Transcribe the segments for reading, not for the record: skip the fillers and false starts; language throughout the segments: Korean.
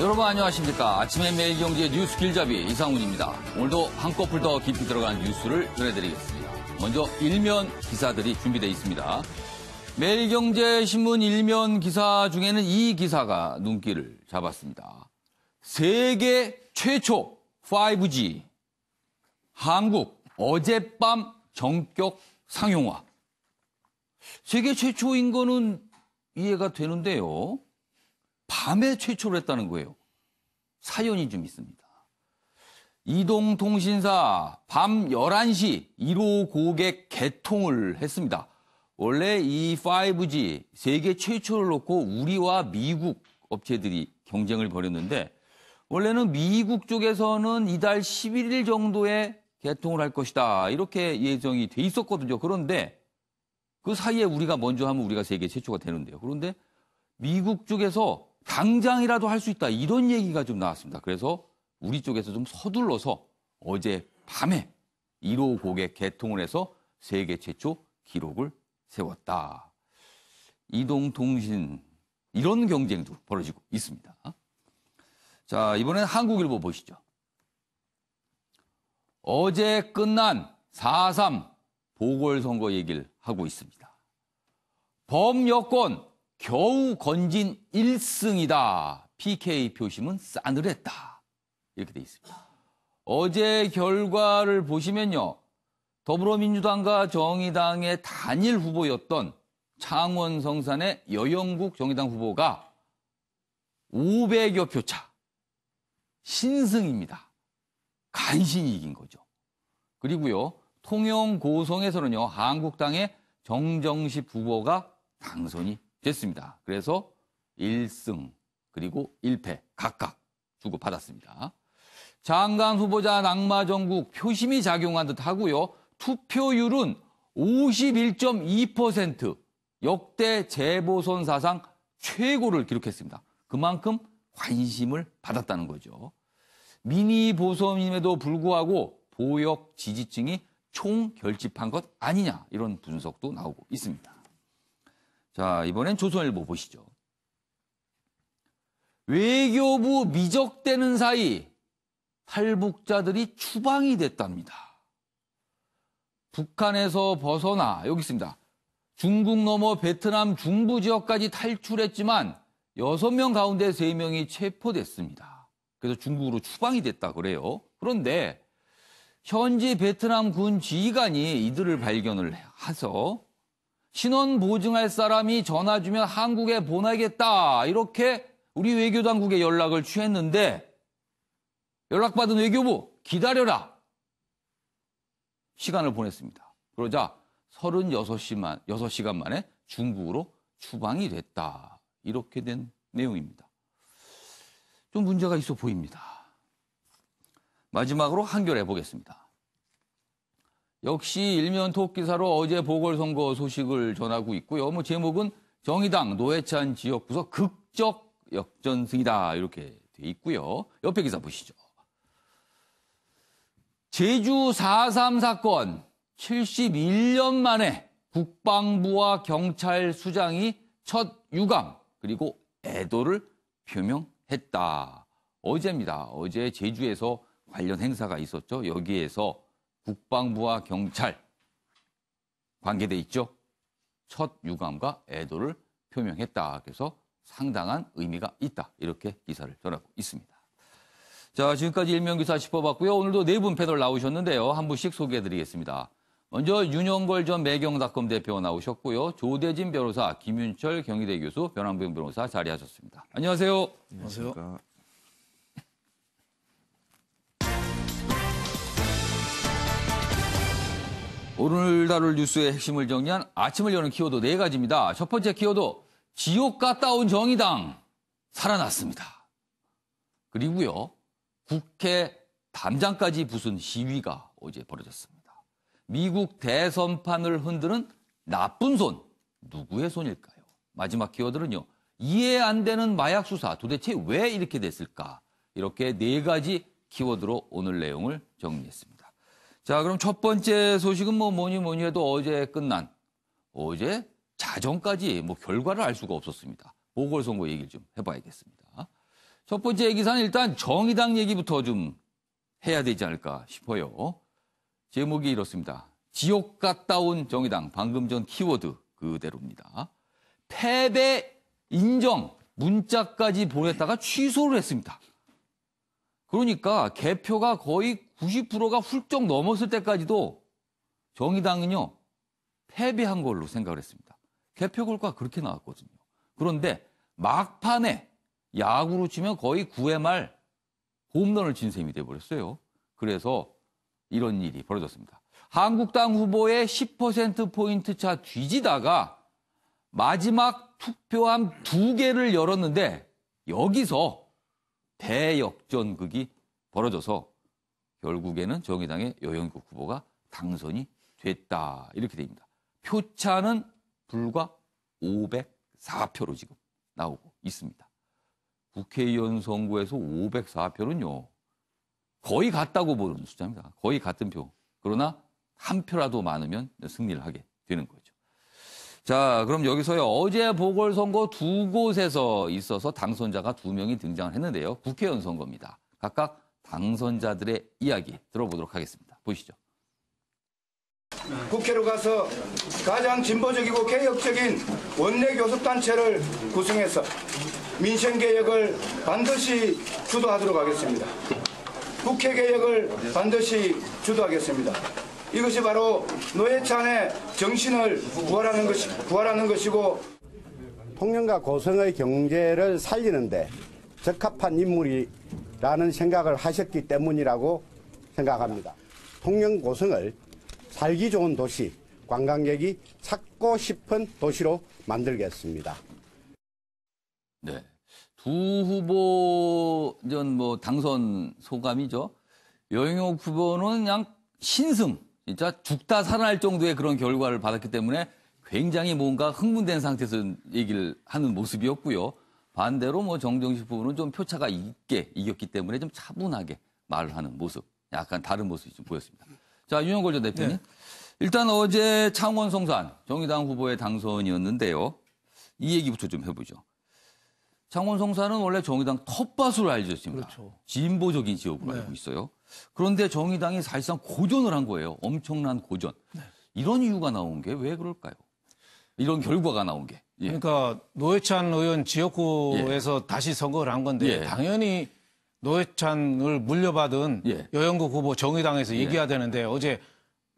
여러분 안녕하십니까. 아침에 매일경제 뉴스 길잡이 이상훈입니다. 오늘도 한꺼풀 더 깊이 들어간 뉴스를 전해드리겠습니다. 먼저 일면 기사들이 준비되어 있습니다. 매일경제신문 일면 기사 중에는 이 기사가 눈길을 잡았습니다. 세계 최초 5G, 한국 어젯밤 전격 상용화. 세계 최초인 거는 이해가 되는데요. 밤에 최초로 했다는 거예요. 사연이 좀 있습니다. 이동통신사 밤 11시 1호 고객 개통을 했습니다. 원래 이 5G 세계 최초를 놓고 우리와 미국 업체들이 경쟁을 벌였는데 원래는 미국 쪽에서는 이달 11일 정도에 개통을 할 것이다. 이렇게 예정이 돼 있었거든요. 그런데 그 사이에 우리가 먼저 하면 우리가 세계 최초가 되는데요. 그런데 미국 쪽에서 당장이라도 할 수 있다. 이런 얘기가 좀 나왔습니다. 그래서 우리 쪽에서 좀 서둘러서 어제 밤에 1호 고객 개통을 해서 세계 최초 기록을 세웠다. 이동통신 이런 경쟁도 벌어지고 있습니다. 자, 이번엔 한국일보 보시죠. 어제 끝난 4.3 보궐선거 얘기를 하고 있습니다. 범여권 겨우 건진 1승이다. PK 표심은 싸늘했다. 이렇게 돼 있습니다. 어제 결과를 보시면요. 더불어민주당과 정의당의 단일 후보였던 창원 성산의 여영국 정의당 후보가 500여 표 차. 신승입니다. 간신히 이긴 거죠. 그리고요. 통영 고성에서는요. 한국당의 정정식 후보가 당선이 됐습니다. 그래서 1승 그리고 1패 각각 주고받았습니다. 장관 후보자 낙마정국 표심이 작용한 듯 하고요. 투표율은 51.2% 역대 재보선 사상 최고를 기록했습니다. 그만큼 관심을 받았다는 거죠. 미니 보선임에도 불구하고 보역 지지층이 총결집한 것 아니냐 이런 분석도 나오고 있습니다. 자, 이번엔 조선일보 보시죠. 외교부 미적되는 사이 탈북자들이 추방이 됐답니다. 북한에서 벗어나 여기 있습니다. 중국 넘어 베트남 중부 지역까지 탈출했지만 6명 가운데 3명이 체포됐습니다. 그래서 중국으로 추방이 됐다 그래요. 그런데 현지 베트남 군 지휘관이 이들을 발견을 해서 신원 보증할 사람이 전화 주면 한국에 보내겠다. 이렇게 우리 외교당국에 연락을 취했는데 연락받은 외교부 기다려라. 시간을 보냈습니다. 그러자 36시간 만에 중국으로 추방이 됐다. 이렇게 된 내용입니다. 좀 문제가 있어 보입니다. 마지막으로 한겨레 보겠습니다. 역시 일면 톡 기사로 어제 보궐선거 소식을 전하고 있고요. 제목은 정의당 노회찬 지역구서 극적 역전승이다. 이렇게 돼 있고요. 옆에 기사 보시죠. 제주 4.3 사건 71년 만에 국방부와 경찰 수장이 첫 유감 그리고 애도를 표명했다. 어제입니다. 어제 제주에서 관련 행사가 있었죠. 여기에서 국방부와 경찰 관계돼 있죠. 첫 유감과 애도를 표명했다. 그래서 상당한 의미가 있다. 이렇게 기사를 전하고 있습니다. 자, 지금까지 일면기사 짚어봤고요. 오늘도 네 분 패널 나오셨는데요. 한 분씩 소개해드리겠습니다. 먼저 윤영걸 전 매경닷컴 대표 나오셨고요. 조대진 변호사, 김윤철 경희대 교수, 변환봉 변호사 자리하셨습니다. 안녕하세요. 안녕하세요. 오늘 다룰 뉴스의 핵심을 정리한 아침을 여는 키워드 4가지입니다. 첫 번째 키워드, 지옥 갔다 온 정의당 살아났습니다. 그리고요, 국회 담장까지 부순 시위가 어제 벌어졌습니다. 미국 대선판을 흔드는 나쁜 손, 누구의 손일까요? 마지막 키워드는요, 이해 안 되는 마약 수사, 도대체 왜 이렇게 됐을까? 이렇게 4가지 키워드로 오늘 내용을 정리했습니다. 자, 그럼 첫 번째 소식은 뭐니 해도 어제 끝난, 어제 자정까지 결과를 알 수가 없었습니다. 보궐선거 얘기를 좀 해봐야겠습니다. 첫 번째 얘기사는 일단 정의당 얘기부터 좀 해야 되지 않을까 싶어요. 제목이 이렇습니다. 지옥 갔다 온 정의당, 방금 전 키워드 그대로입니다. 패배 인정 문자까지 보냈다가 취소를 했습니다. 그러니까 개표가 거의 90%가 훌쩍 넘었을 때까지도 정의당은요, 패배한 걸로 생각을 했습니다. 개표 결과가 그렇게 나왔거든요. 그런데 막판에 야구로 치면 거의 9회 말 홈런을 친 셈이 돼버렸어요. 그래서 이런 일이 벌어졌습니다. 한국당 후보의 10%포인트 차 뒤지다가 마지막 투표함 2개를 열었는데 여기서 대역전극이 벌어져서 결국에는 정의당의 여영국 후보가 당선이 됐다. 이렇게 됩니다. 표차는 불과 504표로 지금 나오고 있습니다. 국회의원 선거에서 504표는요. 거의 같다고 보는 숫자입니다. 거의 같은 표. 그러나 한 표라도 많으면 승리를 하게 되는 거죠. 자, 그럼 여기서요. 어제 보궐선거 2곳에서 있어서 당선자가 2명이 등장을 했는데요. 국회의원 선거입니다. 각각 당선자들의 이야기 들어보도록 하겠습니다. 보시죠. 국회로 가서 가장 진보적이고 개혁적인 원내 교섭단체를 구성해서 민생개혁을 반드시 주도하도록 하겠습니다. 국회개혁을 반드시 주도하겠습니다. 이것이 바로 노회찬의 정신을 구하라는 것이고 통영과 고성의 경제를 살리는데 적합한 인물이라는 생각을 하셨기 때문이라고 생각합니다. 통영 고성을 살기 좋은 도시, 관광객이 찾고 싶은 도시로 만들겠습니다. 네. 두 후보 전 당선 소감이죠. 여영옥 후보는 그냥 신승, 진짜 죽다 살아날 정도의 그런 결과를 받았기 때문에 굉장히 뭔가 흥분된 상태에서 얘기를 하는 모습이었고요. 반대로 정정식 후보는 좀 표차가 있게 이겼기 때문에 좀 차분하게 말을 하는 모습, 약간 다른 모습이 좀 보였습니다. 자, 윤영걸 전 대표님. 네. 일단 어제 창원 성산 정의당 후보의 당선이었는데요. 이 얘기부터 좀 해보죠. 창원 성산은 원래 정의당 텃밭으로 알려져 있습니다. 그렇죠. 진보적인 지역으로 알고 있어요. 그런데 정의당이 사실상 고전을 한 거예요. 엄청난 고전. 네. 이런 이유가 나온 게 왜 그럴까요? 이런 결과가 나온 게. 예. 그러니까 노회찬 의원 지역구에서 예. 다시 선거를 한 건데 예. 당연히 노회찬을 물려받은 예. 여영국 후보 정의당에서 이겨야 예. 되는데 어제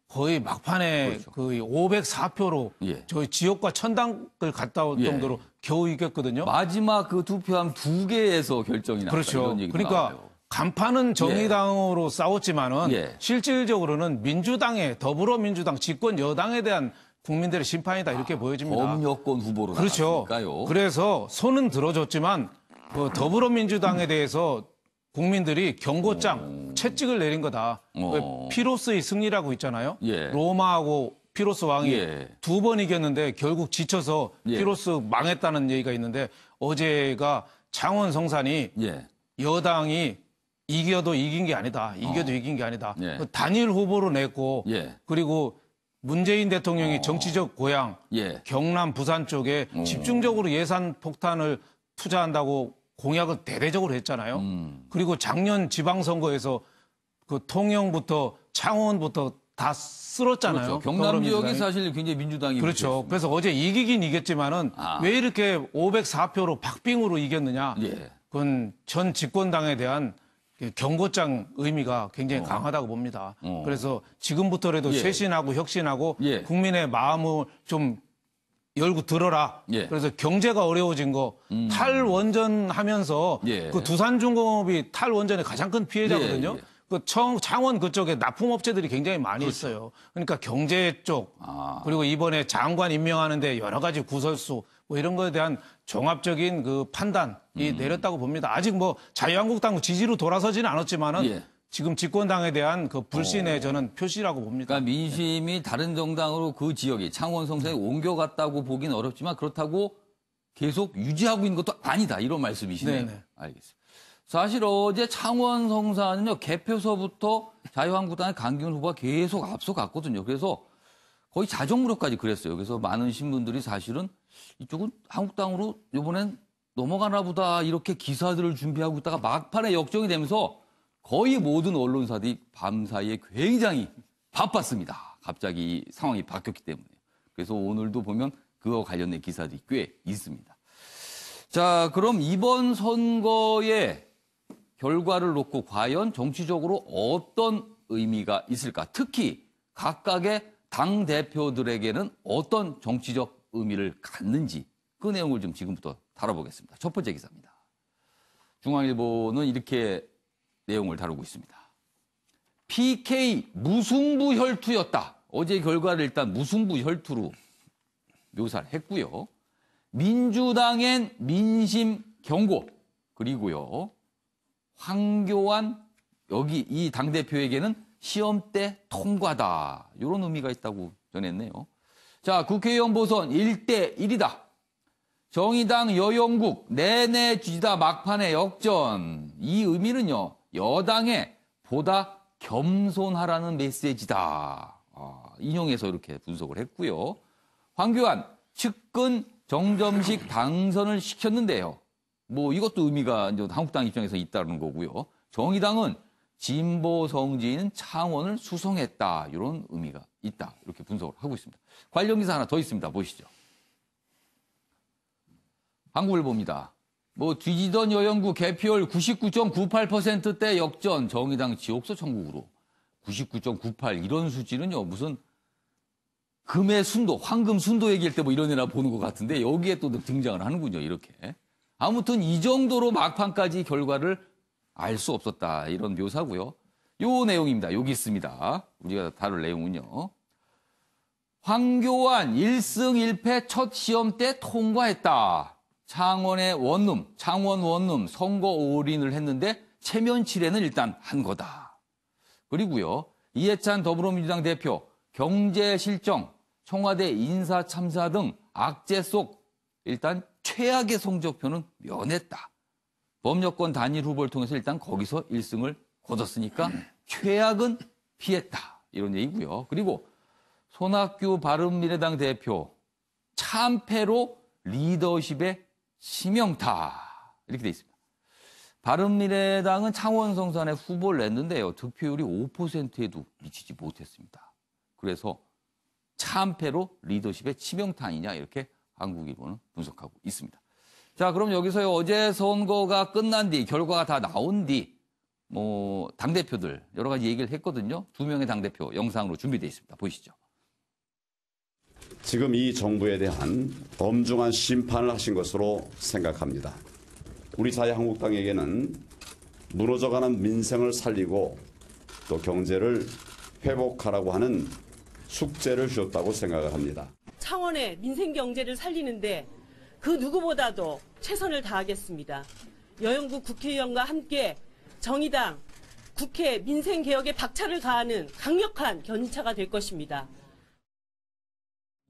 거의 막판에 그렇죠. 거의 504표로 예. 저희 지역과 천당을 갔다 올 정도로 겨우 이겼거든요. 마지막 그 투표함 2개에서 결정이 났다. 그렇죠. 그러니까 나와요. 간판은 정의당으로 싸웠지만은 실질적으로는 민주당의 더불어민주당 집권 여당에 대한 국민들의 심판이다 이렇게 보여집니다. 범여권 후보로 그렇죠. 나갔으니까요. 그래서 손은 들어줬지만 그 더불어민주당에 대해서 국민들이 경고장, 채찍을 내린 거다. 피로스의 승리라고 있잖아요. 로마하고 피로스 왕이 2번 이겼는데 결국 지쳐서 피로스 망했다는 얘기가 있는데 어제가 창원 성산이 여당이 이겨도 이긴 게 아니다. 이겨도 이긴 게 아니다. 단일 후보로 냈고 그리고 문재인 대통령이 정치적 고향 경남 부산 쪽에 집중적으로 예산 폭탄을 투자한다고 공약을 대대적으로 했잖아요. 그리고 작년 지방선거에서 그 통영부터 창원부터 다 쓸었잖아요. 그렇죠. 경남 지역이 사실 굉장히 민주당이 그렇죠. 그래서 어제 이기긴 이겼지만은 왜 이렇게 504표로 박빙으로 이겼느냐? 그건 전 집권당에 대한 경고장 의미가 굉장히 강하다고 봅니다. 그래서 지금부터라도 쇄신하고 혁신하고 국민의 마음을 좀 열고 들어라. 그래서 경제가 어려워진 거 탈원전하면서 그 두산중공업이 탈원전의 가장 큰 피해자거든요. 그 창원 그쪽에 납품업체들이 굉장히 많이 있어요. 그러니까 경제 쪽 그리고 이번에 장관 임명하는데 여러 가지 구설수 뭐 이런 거에 대한 종합적인 그 판단이 내렸다고 봅니다. 아직 자유한국당 지지로 돌아서지는 않았지만은 지금 집권당에 대한 그 불신의 저는 표시라고 봅니다. 그러니까 민심이 다른 정당으로 그 지역이 창원 성산에 옮겨갔다고 보기는 어렵지만 그렇다고 계속 유지하고 있는 것도 아니다. 이런 말씀이시네요. 네네. 알겠습니다. 사실 어제 창원 성산은요. 개표서부터 자유한국당의 강기훈 후보가 계속 앞서갔거든요. 그래서 거의 자정무렵까지 그랬어요. 그래서 많은 신문들이 사실은 이쪽은 한국당으로 이번엔 넘어가나 보다 이렇게 기사들을 준비하고 있다가 막판에 역정이 되면서 거의 모든 언론사들이 밤사이에 굉장히 바빴습니다. 갑자기 상황이 바뀌었기 때문에. 그래서 오늘도 보면 그와 관련된 기사들이 꽤 있습니다. 자, 그럼 이번 선거의 결과를 놓고 과연 정치적으로 어떤 의미가 있을까? 특히 각각의 당대표들에게는 어떤 정치적 의미를 갖는지 그 내용을 좀 지금부터 다뤄보겠습니다. 첫 번째 기사입니다. 중앙일보는 이렇게 내용을 다루고 있습니다. PK 무승부 혈투였다. 어제 결과를 일단 무승부 혈투로 묘사를 했고요. 민주당엔 민심 경고, 그리고요. 황교안 여기 이 당대표에게는 시험대 통과다. 이런 의미가 있다고 전했네요. 자, 국회의원 보선 1대1이다. 정의당 여영국 내내 지지다 막판의 역전. 이 의미는요. 여당에 보다 겸손하라는 메시지다. 인용해서 이렇게 분석을 했고요. 황교안 측근 정점식 당선을 시켰는데요. 뭐 이것도 의미가 이제 한국당 입장에서 있다는 거고요. 정의당은 진보 성지인 창원을 수성했다. 이런 의미가 있다. 이렇게 분석을 하고 있습니다. 관련 기사 하나 더 있습니다. 보시죠. 한국일보입니다. 뭐 뒤지던 여영구 개표율 99.98%대 역전, 정의당 지옥서 천국으로 99.98 이런 수치는요. 무슨 금의 순도, 황금 순도 얘기할 때 뭐 이런 애나 보는 것 같은데 여기에 또 등장을 하는군요. 이렇게. 아무튼 이 정도로 막판까지 결과를 알 수 없었다. 이런 묘사고요. 요 내용입니다. 여기 있습니다. 우리가 다룰 내용은요. 황교안 1승 1패 첫 시험 때 통과했다. 창원의 원룸, 창원 원룸 선거 올인을 했는데 체면 칠해는 일단 한 거다. 그리고요. 이해찬 더불어민주당 대표 경제 실정, 청와대 인사 참사 등 악재 속 일단 최악의 성적표는 면했다. 범여권 단일 후보를 통해서 일단 거기서 1승을 거뒀으니까 최악은 피했다. 이런 얘기고요. 그리고 손학규 바른미래당 대표 참패로 리더십의 치명타. 이렇게 돼 있습니다. 바른미래당은 창원 성산에 후보를 냈는데요. 득표율이 5%에도 미치지 못했습니다. 그래서 참패로 리더십의 치명타 아니냐 이렇게 한국일보는 분석하고 있습니다. 자, 그럼 여기서 어제 선거가 끝난 뒤 결과가 다 나온 뒤 뭐 당대표들 여러 가지 얘기를 했거든요. 2명의 당대표 영상으로 준비되어 있습니다. 보시죠. 지금 이 정부에 대한 엄중한 심판을 하신 것으로 생각합니다. 우리 자유한국당에게는 무너져가는 민생을 살리고 또 경제를 회복하라고 하는 숙제를 주었다고 생각을 합니다. 창원의 민생 경제를 살리는데 그 누구보다도 최선을 다하겠습니다. 여영국 국회의원과 함께 정의당 국회 민생 개혁에 박차를 가하는 강력한 견인차가 될 것입니다.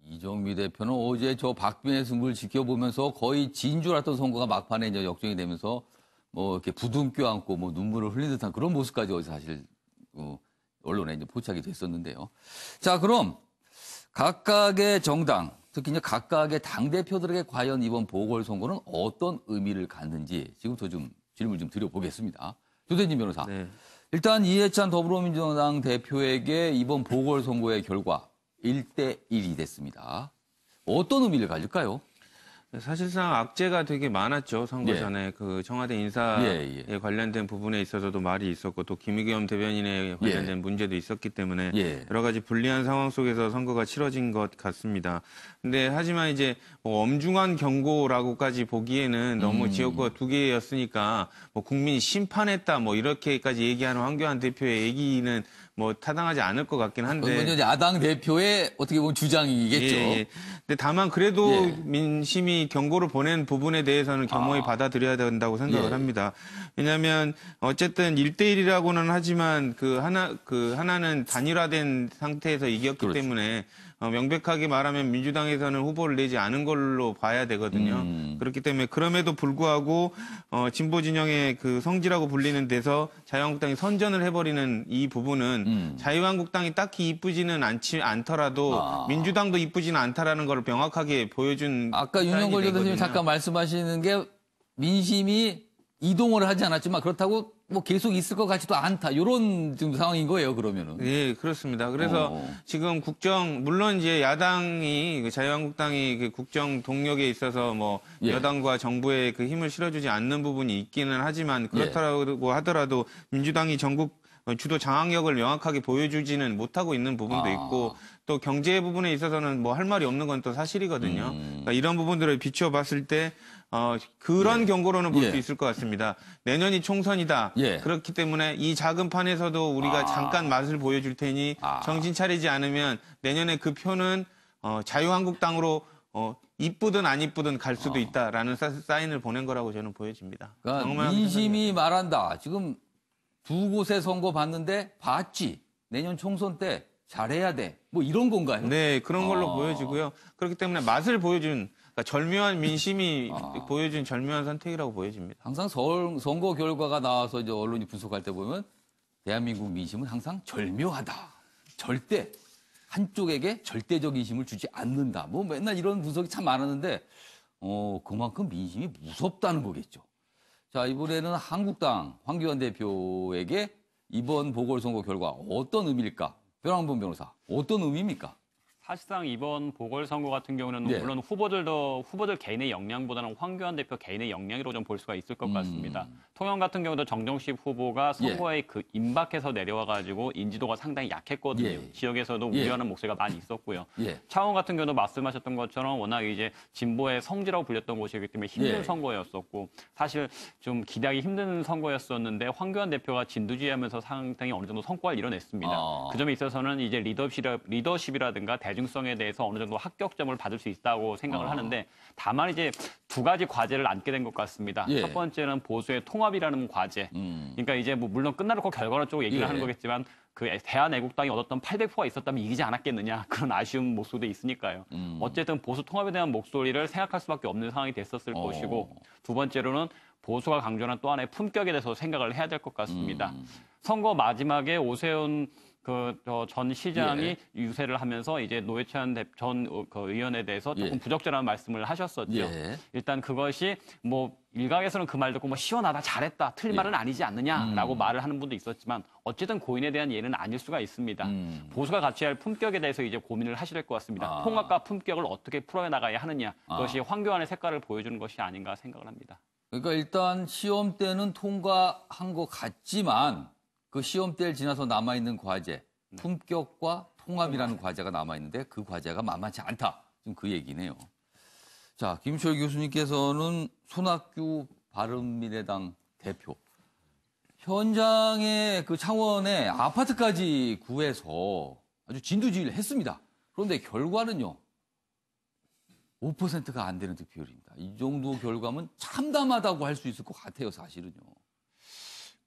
이정미 대표는 어제 저 박빙의 승부를 지켜보면서 거의 진 줄 알았던 선거가 막판에 이제 역전이 되면서 뭐 이렇게 부둥 껴안고 뭐 눈물을 흘린 듯한 그런 모습까지 어제 사실 언론에 이제 포착이 됐었는데요. 자, 그럼 각각의 정당, 특히 이제 각각의 당대표들에게 과연 이번 보궐선거는 어떤 의미를 갖는지 지금부터 좀 질문을 좀 드려보겠습니다. 조대진 변호사. 네. 일단 이해찬 더불어민주당 대표에게 이번 보궐선거의 결과 1대1이 됐습니다. 어떤 의미를 가질까요? 사실상 악재가 되게 많았죠. 선거 예. 전에 그 청와대 인사에 관련된 부분에 있어서도 말이 있었고 또 김의겸 대변인에 관련된 문제도 있었기 때문에 여러 가지 불리한 상황 속에서 선거가 치러진 것 같습니다. 근데 하지만 이제 뭐 엄중한 경고라고까지 보기에는 너무 지역구가 두 개였으니까 뭐 국민이 심판했다 뭐 이렇게까지 얘기하는 황교안 대표의 얘기는 뭐 타당하지 않을 것 같긴 한데. 그건 야당 대표의 어떻게 보면 주장이겠죠. 근데 다만 그래도 민심이 경고를 보낸 부분에 대해서는 겸허히 받아들여야 된다고 생각을 합니다. 왜냐하면 어쨌든 1대1이라고는 하지만 그 하나는 단일화된 상태에서 이겼기 때문에 명백하게 말하면 민주당에서는 후보를 내지 않은 걸로 봐야 되거든요. 그렇기 때문에 그럼에도 불구하고 진보 진영의 그 성지라고 불리는 데서 자유한국당이 선전을 해버리는 이 부분은 자유한국당이 딱히 이쁘지는 않더라도 민주당도 이쁘지는 않다라는 걸 명확하게 보여준. 아까 윤영걸 교수님 잠깐 말씀하시는 게 민심이 이동을 하지 않았지만 그렇다고 뭐 계속 있을 것 같지도 않다. 이런 지금 상황인 거예요, 그러면은. 예, 그렇습니다. 그래서 지금 물론 이제 야당이, 자유한국당이 그 국정 동력에 있어서 뭐 예. 여당과 정부에 그 힘을 실어주지 않는 부분이 있기는 하지만 그렇다고 하더라도 민주당이 전국 주도 장악력을 명확하게 보여주지는 못하고 있는 부분도 있고 또 경제 부분에 있어서는 뭐 할 말이 없는 건 또 사실이거든요. 그러니까 이런 부분들을 비춰봤을 때 그런 경고로는 볼 수 예. 있을 것 같습니다. 내년이 총선이다. 예. 그렇기 때문에 이 작은 판에서도 우리가 잠깐 맛을 보여줄 테니 정신 차리지 않으면 내년에 그 표는 자유한국당으로 이쁘든 안 이쁘든 갈 수도 있다라는 사인을 보낸 거라고 저는 보여집니다. 그러니까 민심이 말한다. 지금 두 곳에 선거 봤는데 봤지. 내년 총선 때 잘해야 돼. 뭐 이런 건가요? 네, 그런 걸로 보여지고요. 그렇기 때문에 맛을 보여준 그러니까 절묘한 민심이 보여준 절묘한 선택이라고 보여집니다. 항상 선거 결과가 나와서 이제 언론이 분석할 때 보면 대한민국 민심은 항상 절묘하다. 절대 한쪽에게 절대적인 힘을 주지 않는다. 뭐 맨날 이런 분석이 참 많았는데 그만큼 민심이 무섭다는 거겠죠. 자, 이번에는 한국당 황교안 대표에게 이번 보궐선거 결과 어떤 의미일까? 변환범 변호사, 어떤 의미입니까? 사실상 이번 보궐선거 같은 경우는 네. 물론 후보들 개인의 역량보다는 황교안 대표 개인의 역량으로 좀 볼 수가 있을 것 같습니다. 통영 같은 경우도 정정식 후보가 선거에 그 임박해서 내려와가지고 인지도가 상당히 약했거든요. 예. 지역에서도 예. 우려하는 목소리가 많이 있었고요. 예. 창원 같은 경우도 말씀하셨던 것처럼 워낙 이제 진보의 성지라고 불렸던 곳이기 때문에 힘든 예. 선거였었고 사실 좀 기대하기 힘든 선거였었는데 황교안 대표가 진두지휘하면서 상당히 어느 정도 성과를 이뤄냈습니다. 그 점에 있어서는 이제 리더십이라든가 대중성에 대해서 어느 정도 합격점을 받을 수 있다고 생각을 하는데 다만 이제 두 가지 과제를 안게 된 것 같습니다. 예. 첫 번째는 보수의 통합이라는 과제. 그러니까 이제 뭐 물론 끝나놓고 결과론 쪽 얘기를 예. 하는 거겠지만 그 대한애국당이 얻었던 800표가 있었다면 이기지 않았겠느냐 그런 아쉬운 목소리도 있으니까요. 어쨌든 보수 통합에 대한 목소리를 생각할 수밖에 없는 상황이 됐었을 것이고 두 번째로는 보수가 강조하는 또 하나의 품격에 대해서 생각을 해야 될 것 같습니다. 선거 마지막에 오세훈 전 시장이 예. 유세를 하면서 이제 노회찬 전 의원에 대해서 조금 예. 부적절한 말씀을 하셨었죠. 예. 일단 그것이 뭐 일각에서는 그 말 듣고 뭐 시원하다, 잘했다, 틀린 말은 아니지 않느냐라고 말을 하는 분도 있었지만 어쨌든 고인에 대한 예는 아닐 수가 있습니다. 보수가 갖춰야 할 품격에 대해서 이제 고민을 하셔야 될 것 같습니다. 통합과 품격을 어떻게 풀어야 나가야 하느냐. 그것이 황교안의 색깔을 보여주는 것이 아닌가 생각을 합니다. 그러니까 일단 시험 때는 통과한 것 같지만 그 시험 때를 지나서 남아있는 과제, 품격과 통합이라는 과제가 남아있는데 그 과제가 만만치 않다. 지금 그 얘기네요. 자, 김철 교수님께서는 손학규 바른미래당 대표. 현장에 그 창원에 아파트까지 구해서 아주 진두지휘를 했습니다. 그런데 결과는요. 5%가 안 되는 득표율입니다. 이 정도 결과면 참담하다고 할 수 있을 것 같아요, 사실은요.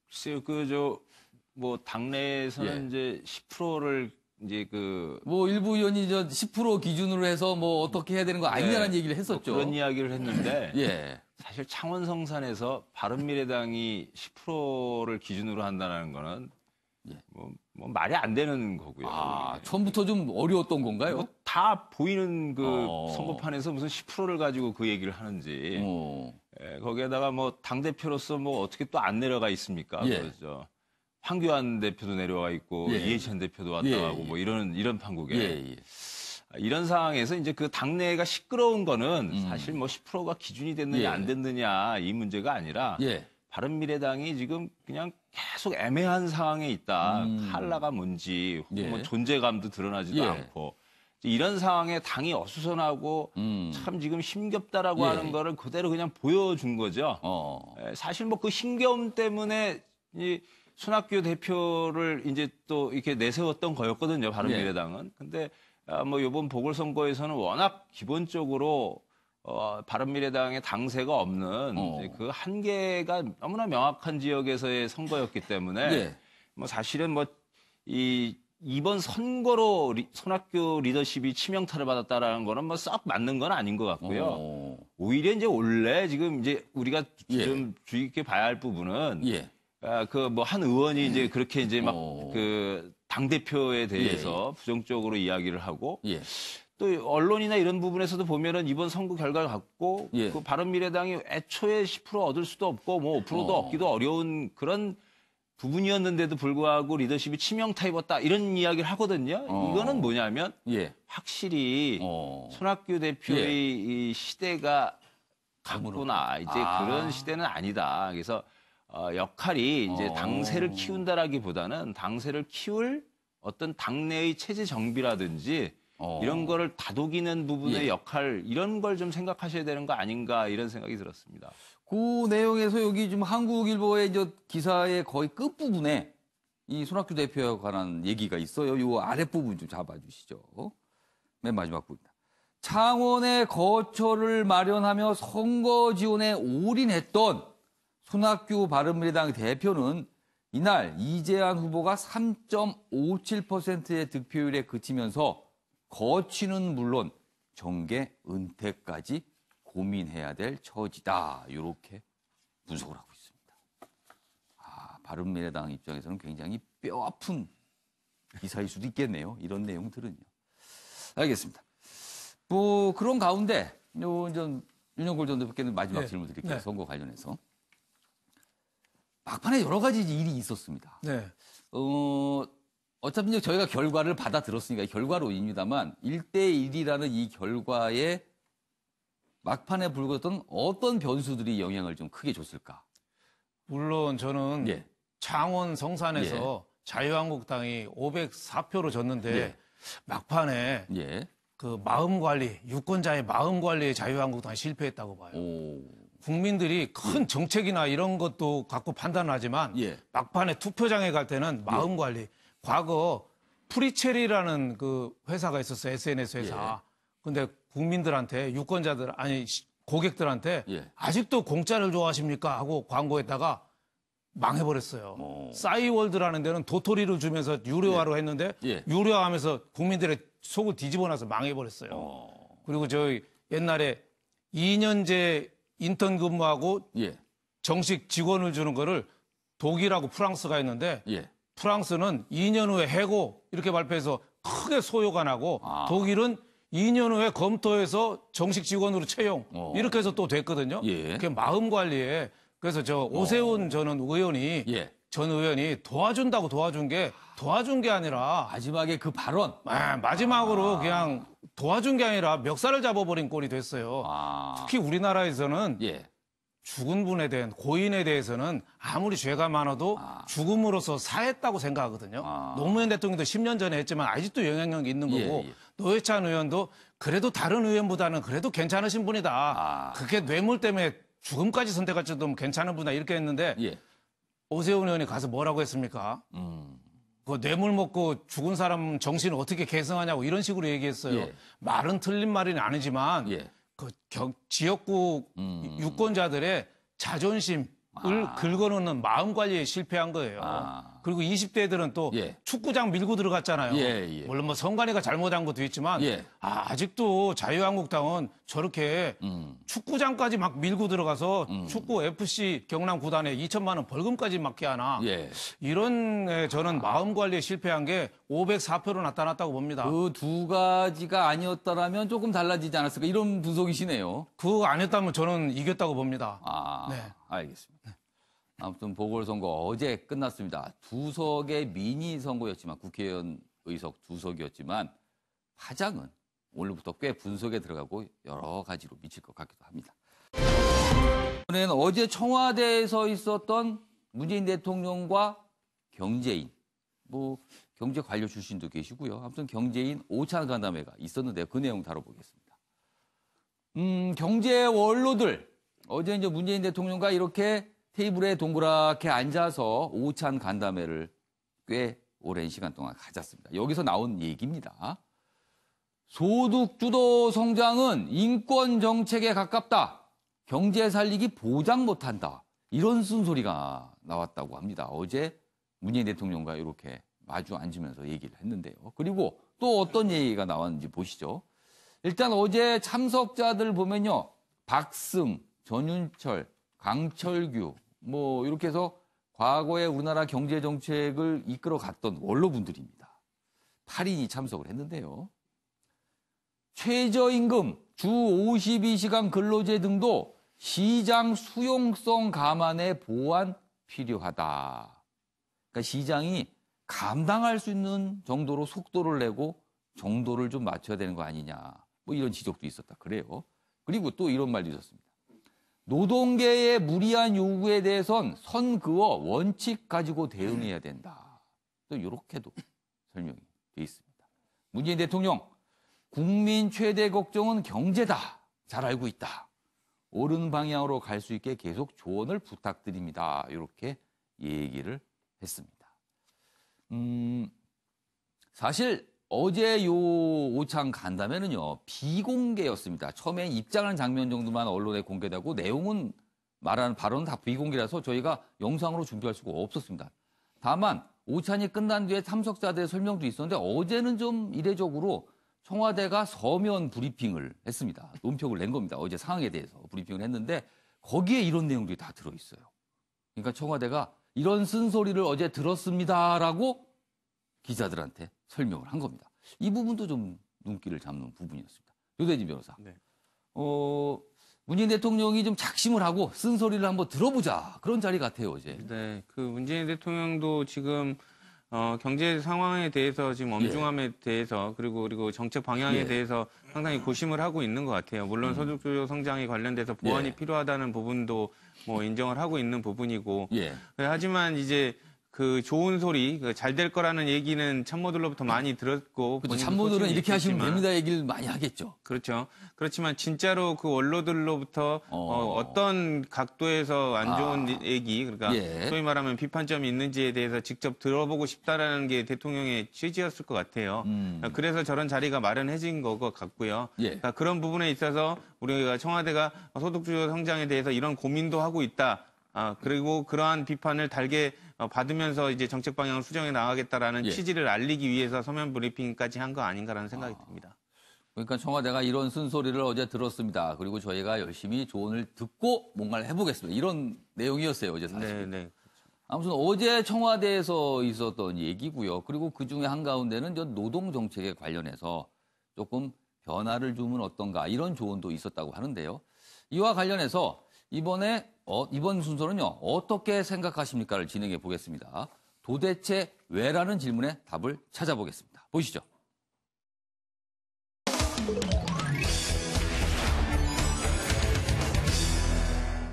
글쎄요, 뭐 당내에서는 예. 이제 10%를 이제 뭐 일부 의원이 10% 기준으로 해서 뭐 어떻게 해야 되는 거 아니냐는 얘기를 했었죠. 그런 이야기를 했는데 예. 사실 창원 성산에서 바른미래당이 10%를 기준으로 한다는 거는 뭐 말이 안 되는 거고요. 처음부터 좀 어려웠던 건가요? 뭐 다 보이는 선거판에서 무슨 10%를 가지고 그 얘기를 하는지. 예, 거기에다가 뭐 당대표로서 뭐 어떻게 또 안 내려가 있습니까? 예. 그렇죠. 황교안 대표도 내려와 있고 예. 이해찬 대표도 왔다 가고 뭐 이런 판국에. 예. 이런 상황에서 이제 그 당내가 시끄러운 거는 사실 뭐 10%가 기준이 됐느냐 예. 안 됐느냐 이 문제가 아니라 예. 바른미래당이 지금 그냥 계속 애매한 상황에 있다. 칼라가 뭔지 혹은 예. 뭐 존재감도 드러나지도 예. 않고 이런 상황에 당이 어수선하고 참 지금 힘겹다라고 예. 하는 거를 그대로 그냥 보여준 거죠. 사실 뭐 그 힘겨움 때문에 이 손학규 대표를 이제 또 이렇게 내세웠던 거였거든요. 바른미래당은. 근데 뭐 이번 보궐선거에서는 워낙 기본적으로 바른미래당의 당세가 없는 이제 그 한계가 너무나 명확한 지역에서의 선거였기 때문에 예. 뭐 사실은 뭐 이번 선거로 손학규 리더십이 치명타를 받았다라는 거는 뭐 썩 맞는 건 아닌 것 같고요. 오히려 이제 원래 지금 이제 우리가 예. 좀 주의 깊게 봐야 할 부분은 예. 그 뭐 한 의원이 이제 그렇게 이제 막 그 당대표에 대해서 부정적으로 이야기를 하고 예. 또 언론이나 이런 부분에서도 보면은 이번 선거 결과를 갖고 예. 그 바른미래당이 애초에 10% 얻을 수도 없고 뭐 5%도 얻기도 어려운 그런 부분이었는데도 불구하고 리더십이 치명타 입었다 이런 이야기를 하거든요. 이거는 뭐냐면 예. 확실히 손학규 대표의 예. 이 시대가 갔구나. 이제 그런 시대는 아니다. 그래서 역할이 이제 당세를 키운다라기보다는 당세를 키울 어떤 당내의 체제 정비라든지 이런 거를 다독이는 부분의 예. 역할 이런 걸 좀 생각하셔야 되는 거 아닌가 이런 생각이 들었습니다. 그 내용에서 여기 지금 한국일보의 저 기사의 거의 끝부분에 이 손학규 대표에 관한 얘기가 있어요. 이 아랫부분 좀 잡아주시죠. 맨 마지막 부분입니다. 창원에 거처를 마련하며 선거 지원에 올인했던 손학규 바른미래당 대표는 이날 이재한 후보가 3.57%의 득표율에 그치면서 거취는 물론 정계 은퇴까지 고민해야 될 처지다. 이렇게 분석을 하고 있습니다. 바른미래당 입장에서는 굉장히 뼈아픈 기사일 수도 있겠네요. 이런 내용들은요. 알겠습니다. 뭐 그런 가운데 윤영골 전 대표께는 마지막 질문 드릴게요. 네. 선거 관련해서. 막판에 여러 가지 일이 있었습니다. 네. 어차피 이제 저희가 결과를 받아들었으니까 결과로입니다만 1대1이라는 이 결과에 막판에 불거졌던 어떤 변수들이 영향을 좀 크게 줬을까? 물론 저는 예. 창원 성산에서 자유한국당이 504표로 졌는데 예. 막판에 예. 그 마음 관리, 유권자의 마음 관리에 자유한국당이 실패했다고 봐요. 국민들이 큰 정책이나 이런 것도 갖고 판단하지만 예. 막판에 투표장에 갈 때는 마음 관리. 과거 프리체리라는 그 회사가 있었어요. SNS 회사. 근데 국민들한테 유권자들 아니 고객들한테 아직도 공짜를 좋아하십니까 하고 광고했다가 망해버렸어요. 싸이월드라는 데는 도토리를 주면서 유료화로 했는데 유료화하면서 국민들의 속을 뒤집어놔서 망해버렸어요. 그리고 저희 옛날에 2년제 인턴 근무하고 정식 직원을 주는 거를 독일하고 프랑스가 했는데 프랑스는 2년 후에 해고 이렇게 발표해서 크게 소요가 나고 독일은 2년 후에 검토해서 정식 직원으로 채용 이렇게 해서 또 됐거든요. 그 마음 관리에 그래서 저 오세훈 저는 의원이 전 의원이 도와준다고 도와준 게 아니라 마지막에 그 발언 마지막으로 그냥 도와준 게 아니라 멱살을 잡아버린 꼴이 됐어요. 특히 우리나라에서는 죽은 분에 대한 고인에 대해서는 아무리 죄가 많아도 죽음으로써 사했다고 생각하거든요. 노무현 대통령도 10년 전에 했지만 아직도 영향력이 있는 거고 노회찬 의원도 그래도 다른 의원보다는 그래도 괜찮으신 분이다. 그게 뇌물 때문에 죽음까지 선택할 정도면 괜찮은 분이다 이렇게 했는데 오세훈 의원이 가서 뭐라고 했습니까? 그 뇌물 먹고 죽은 사람 정신을 어떻게 계승하냐고 이런 식으로 얘기했어요. 말은 틀린 말은 아니지만 그 지역구 유권자들의 자존심을 긁어놓는 마음 관리에 실패한 거예요. 그리고 20대들은 또 축구장 밀고 들어갔잖아요. 물론 뭐 선관위가 잘못한 것도 있지만 아직도 자유한국당은 저렇게 축구장까지 막 밀고 들어가서 축구 FC 경남 구단에 2천만 원 벌금까지 맞게 하나. 이런 저는 마음 관리에 실패한 게 504표로 나타났다고 봅니다. 그 두 가지가 아니었다라면 조금 달라지지 않았을까 이런 분석이시네요. 그거 아니었다면 저는 이겼다고 봅니다. 네. 알겠습니다. 아무튼 보궐선거 어제 끝났습니다. 2석의 미니 선거였지만 국회의원 의석 2석이었지만 파장은 오늘부터 꽤 분석에 들어가고 여러 가지로 미칠 것 같기도 합니다. 이번에는 어제 청와대에서 있었던 문재인 대통령과 경제인, 뭐 경제 관료 출신도 계시고요. 아무튼 경제인 오찬 간담회가 있었는데 그 내용 다뤄보겠습니다. 경제 원로들 어제 이제 문재인 대통령과 이렇게 테이블에 동그랗게 앉아서 오찬 간담회를 꽤 오랜 시간 동안 가졌습니다. 여기서 나온 얘기입니다. 소득주도 성장은 인권 정책에 가깝다. 경제 살리기 보장 못한다. 이런 쓴소리가 나왔다고 합니다. 어제 문재인 대통령과 이렇게 마주 앉으면서 얘기를 했는데요. 그리고 또 어떤 얘기가 나왔는지 보시죠. 일단 어제 참석자들 보면요. 박승, 전윤철, 강철규 뭐 이렇게 해서 과거에 우리나라 경제 정책을 이끌어 갔던 원로분들입니다. 8인이 참석을 했는데요. 최저임금, 주 52시간 근로제 등도 시장 수용성 감안에 보완 필요하다. 그러니까 시장이 감당할 수 있는 정도로 속도를 내고 정도를 좀 맞춰야 되는 거 아니냐. 뭐 이런 지적도 있었다. 그래요. 그리고 또 이런 말도 있었습니다. 노동계의 무리한 요구에 대해선 선 그어 원칙 가지고 대응해야 된다. 또 이렇게도 설명이 돼 있습니다. 문재인 대통령, 국민 최대 걱정은 경제다. 잘 알고 있다. 옳은 방향으로 갈 수 있게 계속 조언을 부탁드립니다. 이렇게 얘기를 했습니다. 사실 어제 요 오찬 간담회는요, 비공개였습니다. 처음에 입장하는 장면 정도만 언론에 공개되고 내용은 말하는 발언은 다 비공개라서 저희가 영상으로 준비할 수가 없었습니다. 다만 오찬이 끝난 뒤에 참석자들의 설명도 있었는데 어제는 좀 이례적으로 청와대가 서면 브리핑을 했습니다. 논평을 낸 겁니다. 어제 상황에 대해서 브리핑을 했는데 거기에 이런 내용들이 다 들어있어요. 그러니까 청와대가 이런 쓴소리를 어제 들었습니다라고 기자들한테 설명을 한 겁니다. 이 부분도 좀 눈길을 잡는 부분이었습니다. 노대진 변호사. 네. 문재인 대통령이 좀 작심을 하고 쓴소리를 한번 들어보자. 그런 자리 같아요, 어제. 네. 그 문재인 대통령도 지금 경제 상황에 대해서 지금 엄중함에 대해서 그리고 정책 방향에 대해서 상당히 고심을 하고 있는 것 같아요. 물론 소득주도 성장에 관련돼서 보완이 필요하다는 부분도 뭐 인정을 하고 있는 부분이고. 하지만 이제 그 좋은 소리, 잘 될 거라는 얘기는 참모들로부터 많이 들었고. 그렇죠. 참모들은 이렇게 하시면 됩니다 얘기를 많이 하겠죠. 그렇죠. 그렇지만 진짜로 그 원로들로부터 어떤 각도에서 안 좋은 얘기, 그러니까 소위 말하면 비판점이 있는지에 대해서 직접 들어보고 싶다라는 게 대통령의 취지였을 것 같아요. 그래서 저런 자리가 마련해진 것 같고요. 그러니까 그런 부분에 있어서 우리가 청와대가 소득주도 성장에 대해서 이런 고민도 하고 있다. 그리고 그러한 비판을 달게 받으면서 이제 정책 방향을 수정해 나가겠다라는 취지를 알리기 위해서 서면 브리핑까지 한 거 아닌가라는 생각이 듭니다. 그러니까 청와대가 이런 쓴소리를 어제 들었습니다. 그리고 저희가 열심히 조언을 듣고 뭔가를 해보겠습니다. 이런 내용이었어요, 어제 사실. 네. 아무튼 어제 청와대에서 있었던 얘기고요. 그리고 그중에 한가운데는 노동 정책에 관련해서 조금 변화를 주면 어떤가 이런 조언도 있었다고 하는데요. 이와 관련해서 이번 순서는요, 어떻게 생각하십니까를 진행해 보겠습니다. 도대체 왜라는 질문에 답을 찾아보겠습니다. 보시죠.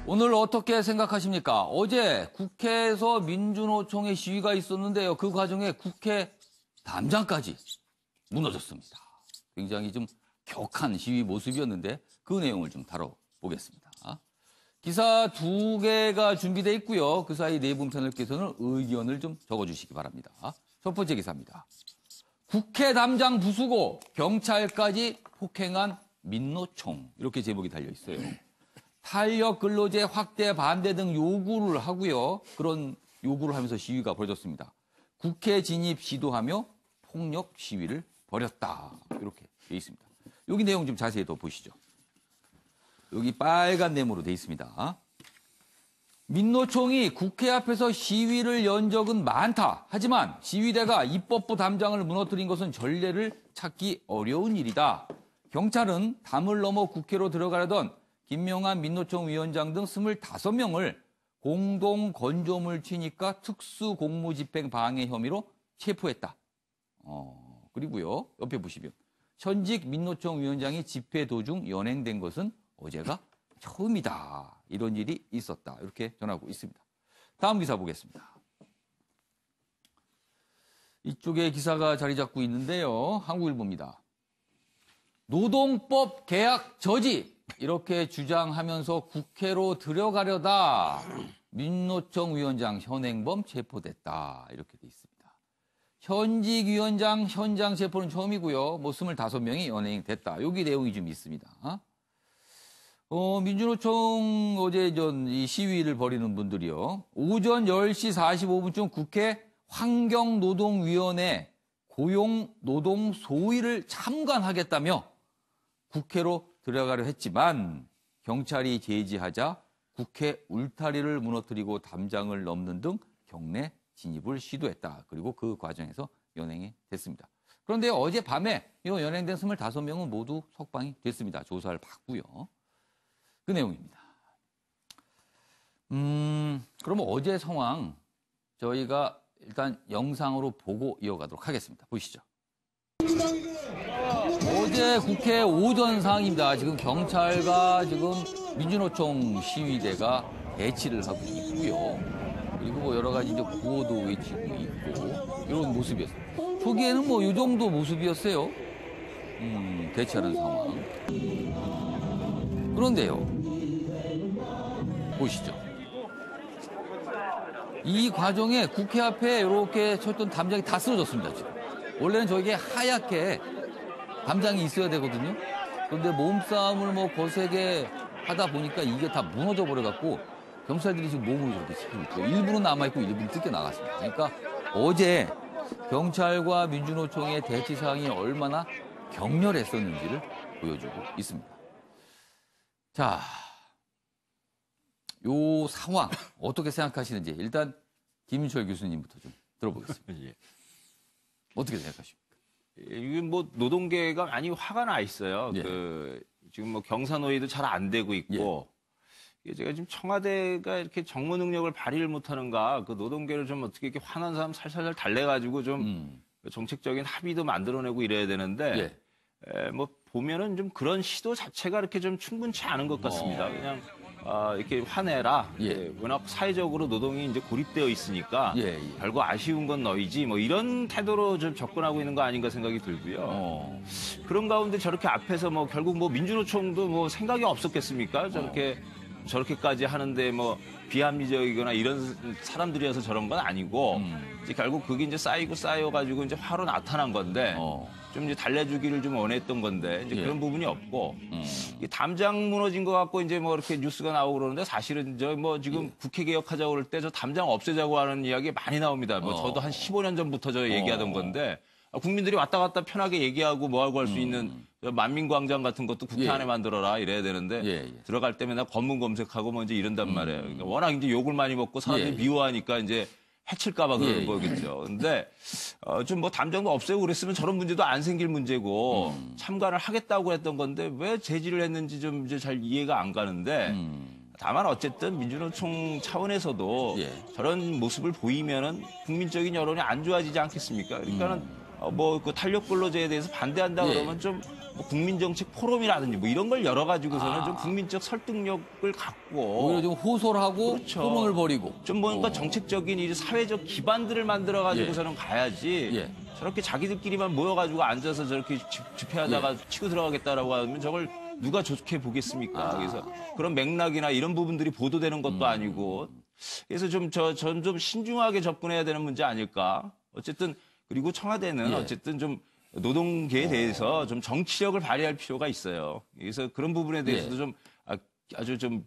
오늘 어떻게 생각하십니까? 어제 국회에서 민주노총의 시위가 있었는데요. 그 과정에 국회 담장까지 무너졌습니다. 굉장히 좀 격한 시위 모습이었는데 그 내용을 좀 다뤄보겠습니다. 기사 2개가 준비되어 있고요. 그 사이 네 분 패널께서는 의견을 좀 적어주시기 바랍니다. 첫 번째 기사입니다. 국회 담장 부수고 경찰까지 폭행한 민노총. 이렇게 제목이 달려 있어요. 탄력 근로제 확대 반대 등 요구를 하고요. 그런 요구를 하면서 시위가 벌어졌습니다. 국회 진입 시도하며 폭력 시위를 벌였다. 이렇게 되어 있습니다. 여기 내용 좀 자세히 더 보시죠. 여기 빨간 네모로 돼 있습니다. 민노총이 국회 앞에서 시위를 연 적은 많다. 하지만 시위대가 입법부 담장을 무너뜨린 것은 전례를 찾기 어려운 일이다. 경찰은 담을 넘어 국회로 들어가려던 김명한 민노총 위원장 등 25명을 공동 건조물 튀니까 특수공무집행 방해 혐의로 체포했다. 그리고요, 옆에 보시면 현직 민노총 위원장이 집회 도중 연행된 것은 어제가 처음이다. 이런 일이 있었다. 이렇게 전하고 있습니다. 다음 기사 보겠습니다. 이쪽에 기사가 자리 잡고 있는데요. 한국일보입니다. 노동법 계약 저지 이렇게 주장하면서 국회로 들어가려다 민노총 위원장 현행범 체포됐다. 이렇게 돼 있습니다. 현직 위원장 현장 체포는 처음이고요. 25명이 연행됐다. 여기 내용이 좀 있습니다. 민주노총 어제 이 시위를 벌이는 분들이요. 오전 10시 45분쯤 국회 환경노동위원회 고용노동 소위를 참관하겠다며 국회로 들어가려 했지만 경찰이 제지하자 국회 울타리를 무너뜨리고 담장을 넘는 등 경내 진입을 시도했다. 그리고 그 과정에서 연행이 됐습니다. 그런데 어제 밤에 이 연행된 25명은 모두 석방이 됐습니다. 조사를 받고요. 그 내용입니다. 그러면 어제 상황 저희가 일단 영상으로 보고 이어가도록 하겠습니다. 보시죠. 어제 국회 오전 상황입니다. 지금 경찰과 지금 민주노총 시위대가 대치를 하고 있고요. 그리고 뭐 여러 가지 이제 구호도 외치고 있고 이런 모습이었어요. 초기에는 뭐 이 정도 모습이었어요. 대치하는 상황. 그런데요. 보시죠. 이 과정에 국회 앞에 이렇게 쳤던 담장이 다 쓰러졌습니다. 지금. 원래는 저게 하얗게 담장이 있어야 되거든요. 그런데 몸싸움을 뭐 거세게 하다 보니까 이게 다 무너져 버려갖고 경찰들이 지금 몸으로 저렇게 지키고 있고 일부는 남아있고 일부는 뜯겨 나갔습니다. 그러니까 어제 경찰과 민주노총의 대치 상황이 얼마나 격렬했었는지를 보여주고 있습니다. 자, 요 상황 어떻게 생각하시는지 일단 김인철 교수님부터 좀 들어보겠습니다. 예. 어떻게 생각하십니까? 이게 뭐 노동계가 많이 화가 나 있어요. 예. 지금 뭐 경사노예도 잘 안 되고 있고 이게 제가 지금 청와대가 이렇게 정무 능력을 발휘를 못하는가 그 노동계를 좀 어떻게 이렇게 화난 사람 살살살 달래가지고 좀 정책적인 합의도 만들어내고 이래야 되는데 뭐 보면은 좀 그런 시도 자체가 이렇게 좀 충분치 않은 것 같습니다. 그냥 이렇게 화내라. 워낙 사회적으로 노동이 이제 고립되어 있으니까 별거 아쉬운 건 너희지 뭐 이런 태도로 좀 접근하고 있는 거 아닌가 생각이 들고요. 그런 가운데 저렇게 앞에서 뭐 결국 뭐 민주노총도 뭐 생각이 없었겠습니까? 저렇게까지 하는데 뭐 비합리적이거나 이런 사람들이어서 저런 건 아니고 이제 결국 그게 이제 쌓여가지고 이제 화로 나타난 건데 좀 이제 달래주기를 좀 원했던 건데 이제 그런 부분이 없고 이 담장 무너진 것 같고 이제 뭐 이렇게 뉴스가 나오고 그러는데 사실은 저 뭐 지금 국회 개혁하자고 그럴 때 저 담장 없애자고 하는 이야기 많이 나옵니다. 뭐 저도 한 15년 전부터 저 얘기하던 건데 국민들이 왔다 갔다 편하게 얘기하고 뭐하고 할 수 있는 만민광장 같은 것도 국회 안에 만들어라 이래야 되는데 들어갈 때 맨날 검문 검색하고 뭐 이제 이런단 말이에요. 그러니까 워낙 이제 욕을 많이 먹고 사람들이 미워하니까 이제 해칠까봐 그런 거겠죠. 근데 좀 뭐 담장도 없애고 그랬으면 저런 문제도 안 생길 문제고 참관을 하겠다고 했던 건데 왜 제지를 했는지 좀 이제 잘 이해가 안 가는데 다만 어쨌든 민주노총 차원에서도 저런 모습을 보이면은 국민적인 여론이 안 좋아지지 않겠습니까? 그러니까는 뭐 그 탄력 근로제에 대해서 반대한다 그러면 좀 뭐 국민정책 포럼이라든지 뭐 이런 걸 열어가지고서는 좀 국민적 설득력을 갖고 오히려 좀 호소를 하고 그렇죠. 토론을 벌이고 좀 뭔가 정책적인 이 사회적 기반들을 만들어가지고서는 가야지 저렇게 자기들끼리만 모여가지고 앉아서 저렇게 집회하다가 치고 들어가겠다라고 하면 저걸 누가 좋게 보겠습니까? 그래서 그런 맥락이나 이런 부분들이 보도되는 것도 아니고 그래서 전 좀 신중하게 접근해야 되는 문제 아닐까? 어쨌든 그리고 청와대는 어쨌든 좀 노동계에 대해서 좀 정치력을 발휘할 필요가 있어요. 그래서 그런 부분에 대해서도 좀 아주 좀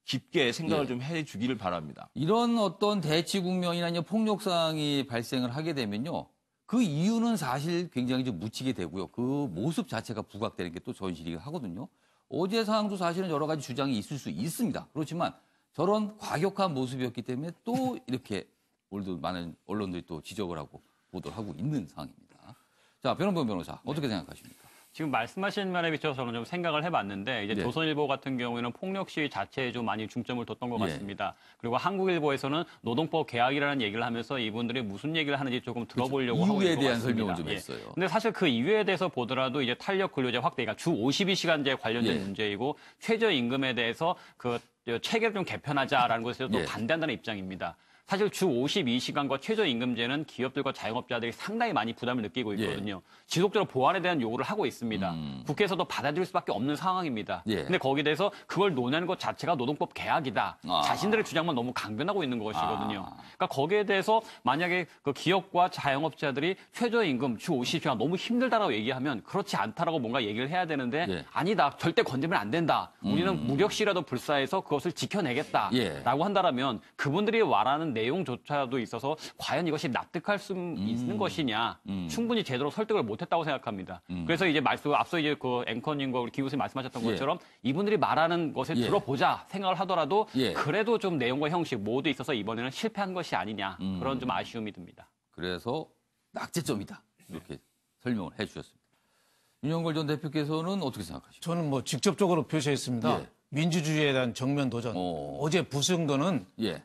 깊게 생각을 좀 해주기를 바랍니다. 이런 어떤 대치 국면이나 이제 폭력 상황이 발생을 하게 되면요. 그 이유는 사실 굉장히 좀 묻히게 되고요. 그 모습 자체가 부각되는 게 또 전실이 하거든요. 어제 상황도 사실은 여러 가지 주장이 있을 수 있습니다. 그렇지만 저런 과격한 모습이었기 때문에 또 이렇게 오늘도 많은 언론들이 또 지적을 하고 보도를 하고 있는 상황입니다. 자, 변호범 변호사 어떻게 생각하십니까? 지금 말씀하신 말에 비춰서 저는 좀 생각을 해봤는데 이제 조선일보 같은 경우에는 폭력 시위 자체에 좀 많이 중점을 뒀던 것 같습니다. 그리고 한국일보에서는 노동법 개혁이라는 얘기를 하면서 이분들이 무슨 얘기를 하는지 조금 들어보려고 하고 있는 것 같습니다. 이유에 대한 설명을 좀 했어요. 근데 사실 그 이유에 대해서 보더라도 이제 탄력 근로제 확대, 그러니까 주 52시간제 관련된 문제이고 최저임금에 대해서 그 체계를 좀 개편하자라는 것에서 또 반대한다는 입장입니다. 사실 주 52시간과 최저임금제는 기업들과 자영업자들이 상당히 많이 부담을 느끼고 있거든요. 지속적으로 보완에 대한 요구를 하고 있습니다. 국회에서도 받아들일 수밖에 없는 상황입니다. 근데 거기에 대해서 그걸 논의하는 것 자체가 노동법 개혁이다. 자신들의 주장만 너무 강변하고 있는 것이거든요. 그러니까 거기에 대해서 만약에 그 기업과 자영업자들이 최저임금 주 52시간 너무 힘들다라고 얘기하면 그렇지 않다라고 뭔가 얘기를 해야 되는데 아니다. 절대 건드리면 안 된다. 우리는 무력시라도 불사해서 그것을 지켜내겠다라고 한다라면 그분들이 말하는 내용조차도 있어서 과연 이것이 납득할 수 있는 것이냐 충분히 제대로 설득을 못했다고 생각합니다. 그래서 이제 앞서 이제 그 앵커님과 우리 기 교수님 말씀하셨던 것처럼 이분들이 말하는 것을 들어보자 생각을 하더라도 그래도 좀 내용과 형식 모두 있어서 이번에는 실패한 것이 아니냐 그런 좀 아쉬움이 듭니다. 그래서 낙제점이다 이렇게 설명을 해 주셨습니다. 윤영걸 전 대표께서는 어떻게 생각하십니까? 저는 뭐 직접적으로 표시했습니다. 예. 민주주의에 대한 정면 도전. 어제 부순 거는 예.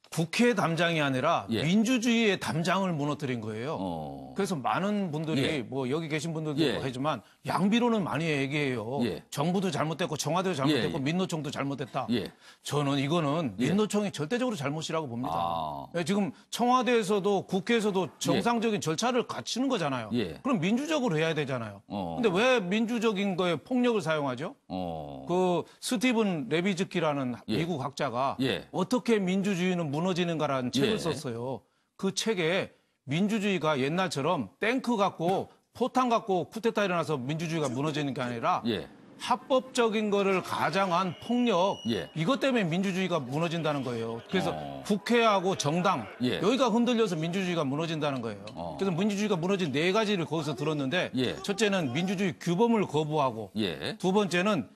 국회 담장이 아니라 예. 민주주의의 담장을 무너뜨린 거예요. 그래서 많은 분들이 예. 뭐 여기 계신 분들도 예. 하지만 양비로는 많이 얘기해요. 예. 정부도 잘못됐고 청와대도 잘못됐고 예. 민노총도 잘못됐다. 예. 저는 이거는 예. 민노총이 절대적으로 잘못이라고 봅니다. 아. 지금 청와대에서도 국회에서도 정상적인 절차를 갖추는 거잖아요. 예. 그럼 민주적으로 해야 되잖아요. 근데 왜 민주적인 거에 폭력을 사용하죠? 그 스티븐 레비즈키라는 예. 미국 학자가 예. 어떻게 민주주의는 무너지는가라는 책을 예. 썼어요. 그 책에 민주주의가 옛날처럼 탱크 갖고 포탄 갖고 쿠데타 일어나서 민주주의가 무너지는 게 아니라 예. 합법적인 거를 가장한 폭력 예. 이것 때문에 민주주의가 무너진다는 거예요. 그래서 국회하고 정당 예. 여기가 흔들려서 민주주의가 무너진다는 거예요. 그래서 민주주의가 무너진 4가지를 거기서 들었는데 예. 첫째는 민주주의 규범을 거부하고 예. 두 번째는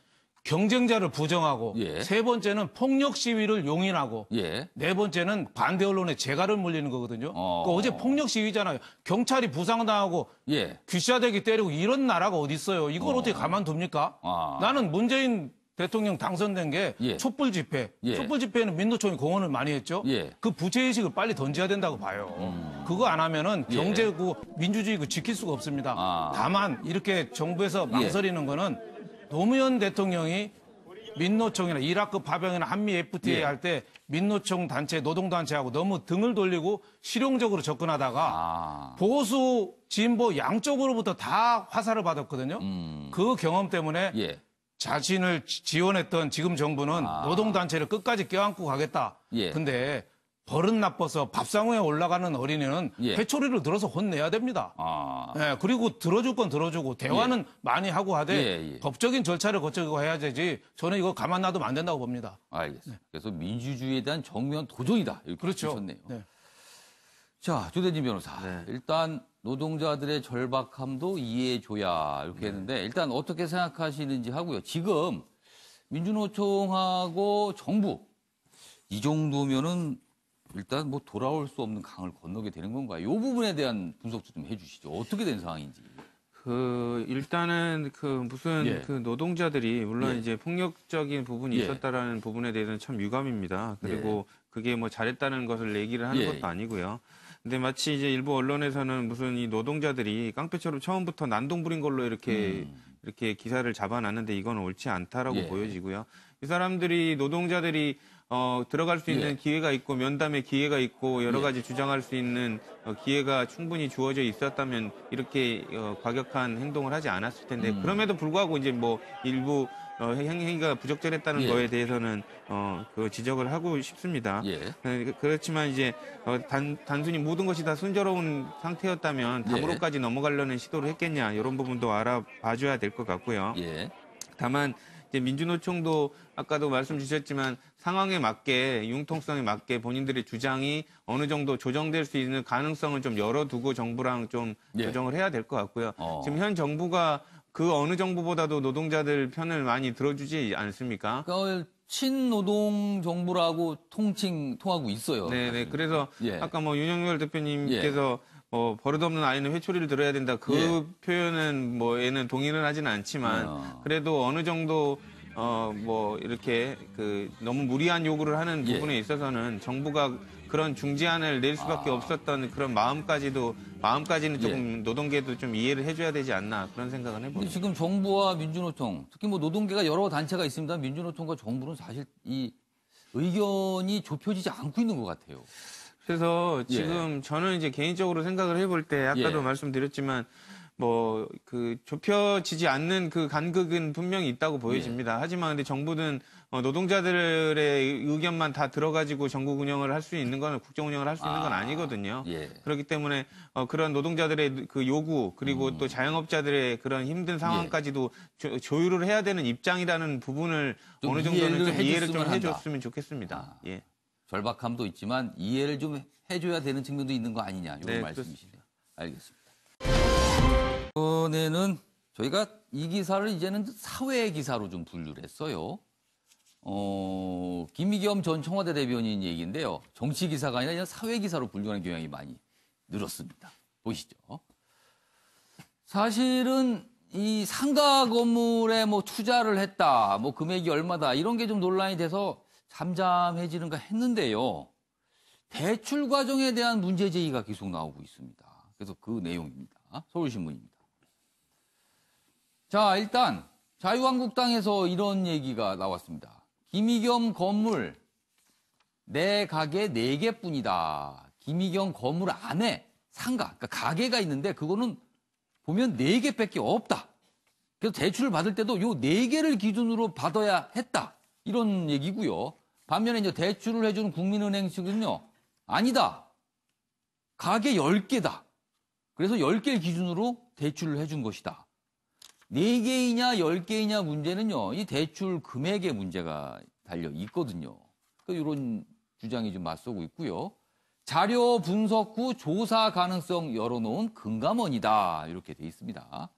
경쟁자를 부정하고 예. 세 번째는 폭력 시위를 용인하고 예. 네 번째는 반대 언론에 재갈을 물리는 거거든요. 그러니까 어제 폭력 시위잖아요. 경찰이 부상당하고 예. 귀싸대기 때리고 이런 나라가 어디 있어요. 이걸 어떻게 가만둡니까? 아. 나는 문재인 대통령 당선된 게 예. 촛불 집회. 예. 촛불 집회는 민노총이 공헌을 많이 했죠. 예. 그 부채의식을 빨리 던져야 된다고 봐요. 그거 안 하면은 예. 경제고 민주주의고 지킬 수가 없습니다. 아. 다만 이렇게 정부에서 망설이는 거는 노무현 대통령이 민노총이나 이라크 파병이나 한미 FTA 예. 할 때 민노총 단체, 노동단체하고 너무 등을 돌리고 실용적으로 접근하다가 보수, 진보 양쪽으로부터 다 화살을 받았거든요. 그 경험 때문에 예. 자신을 지원했던 지금 정부는 노동단체를 끝까지 껴안고 가겠다. 예. 근데 버릇 나빠서 밥상위에 올라가는 어린이는 예. 회초리를 들어서 혼내야 됩니다. 아. 예, 그리고 들어줄 건 들어주고 대화는 많이 하고 하되 예, 예. 법적인 절차를 거치고 해야 되지 저는 이거 가만 놔두면 안 된다고 봅니다. 알겠습니다. 그래서 민주주의에 대한 정면 도전이다. 이렇게 그렇죠. 보셨네요. 네. 자, 조대진 변호사. 일단 노동자들의 절박함도 이해해줘야 이렇게 했는데 일단 어떻게 생각하시는지 하고요. 지금 민주노총하고 정부 이 정도면은 일단 뭐 돌아올 수 없는 강을 건너게 되는 건가요? 이 부분에 대한 분석도 좀 해주시죠. 어떻게 된 상황인지. 일단은 무슨 예. 노동자들이 물론 예. 이제 폭력적인 부분이 예. 있었다라는 부분에 대해서는 참 유감입니다. 그리고 그게 뭐 잘했다는 것을 얘기를 하는 예. 것도 아니고요. 근데 마치 이제 일부 언론에서는 무슨 이 노동자들이 깡패처럼 처음부터 난동 부린 걸로 이렇게 기사를 잡아놨는데 이건 옳지 않다라고 예. 보여지고요. 이 사람들이 노동자들이 들어갈 수 있는 예. 기회가 있고 면담의 기회가 있고 여러 예. 가지 주장할 수 있는 기회가 충분히 주어져 있었다면 이렇게 과격한 행동을 하지 않았을 텐데 그럼에도 불구하고 이제 뭐 일부 행위가 부적절했다는 예. 거에 대해서는 그 지적을 하고 싶습니다. 예. 그렇지만 이제 단순히 모든 것이 다 순조로운 상태였다면 예. 담으로까지 넘어가려는 시도를 했겠냐 이런 부분도 알아봐줘야 될 것 같고요. 예. 다만 이제 민주노총도 아까도 말씀 주셨지만 상황에 맞게 융통성에 맞게 본인들의 주장이 어느 정도 조정될 수 있는 가능성을 좀 열어두고 정부랑 좀 예. 조정을 해야 될 것 같고요. 지금 현 정부가 그 어느 정부보다도 노동자들 편을 많이 들어주지 않습니까? 그러니까 친노동 정부라고 통하고 있어요. 네네. 그래서 예. 아까 뭐 윤영열 대표님께서 버릇없는 아이는 회초리를 들어야 된다. 그 예. 표현은 뭐 얘는 동의는 하지는 않지만 그래도 어느 정도 뭐 이렇게 너무 무리한 요구를 하는 예. 부분에 있어서는 정부가 그런 중재안을 낼 수밖에 없었던 그런 마음까지는 조금 노동계도 좀 이해를 해줘야 되지 않나 그런 생각은 근데 해봅니다. 지금 정부와 민주노총, 특히 뭐 노동계가 여러 단체가 있습니다. 민주노총과 정부는 사실 이 의견이 좁혀지지 않고 있는 것 같아요. 그래서 지금 저는 이제 개인적으로 생각을 해볼 때 아까도 예. 말씀드렸지만 뭐 좁혀지지 않는 그 간극은 분명히 있다고 보여집니다. 하지만 근데 정부는 노동자들의 의견만 다 들어가지고 전국 운영을 할 수 있는 건 국정 운영을 할 수 있는 건 아니거든요. 예. 그렇기 때문에 그런 노동자들의 그 요구 그리고 또 자영업자들의 그런 힘든 상황까지도 조율을 해야 되는 입장이라는 부분을 좀 어느 정도는 좀 이해를 좀 해줬으면 해줬으면 좋겠습니다. 예. 절박함도 있지만 이해를 좀 해줘야 되는 측면도 있는 거 아니냐 이런 네, 말씀이시네요. 알겠습니다. 이번에는 저희가 이 기사를 이제는 사회 기사로 좀 분류를 했어요. 김의겸 전 청와대 대변인 얘기인데요. 정치 기사가 아니라 사회 기사로 분류하는 경향이 많이 늘었습니다. 보시죠. 사실은 이 상가 건물에 뭐 투자를 했다, 뭐 금액이 얼마다 이런 게 좀 논란이 돼서 잠잠해지는가 했는데요. 대출 과정에 대한 문제 제기가 계속 나오고 있습니다. 그래서 그 내용입니다. 서울신문입니다. 자, 일단 자유한국당에서 이런 얘기가 나왔습니다. 김의겸 건물 내 가게 4개뿐이다. 김의겸 건물 안에 상가, 그러니까 가게가 있는데 그거는 보면 4개밖에 없다. 그래서 대출을 받을 때도 요 4개를 기준으로 받아야 했다. 이런 얘기고요. 반면에 이제 대출을 해주는 국민은행 측은요. 아니다. 가게 10개다. 그래서 10개를 기준으로 대출을 해준 것이다. 4개이냐 10개이냐 문제는요. 이 대출 금액의 문제가 달려 있거든요. 이런 주장이 좀 맞서고 있고요. 자료 분석 후 조사 가능성 열어놓은 금감원이다. 이렇게 돼 있습니다.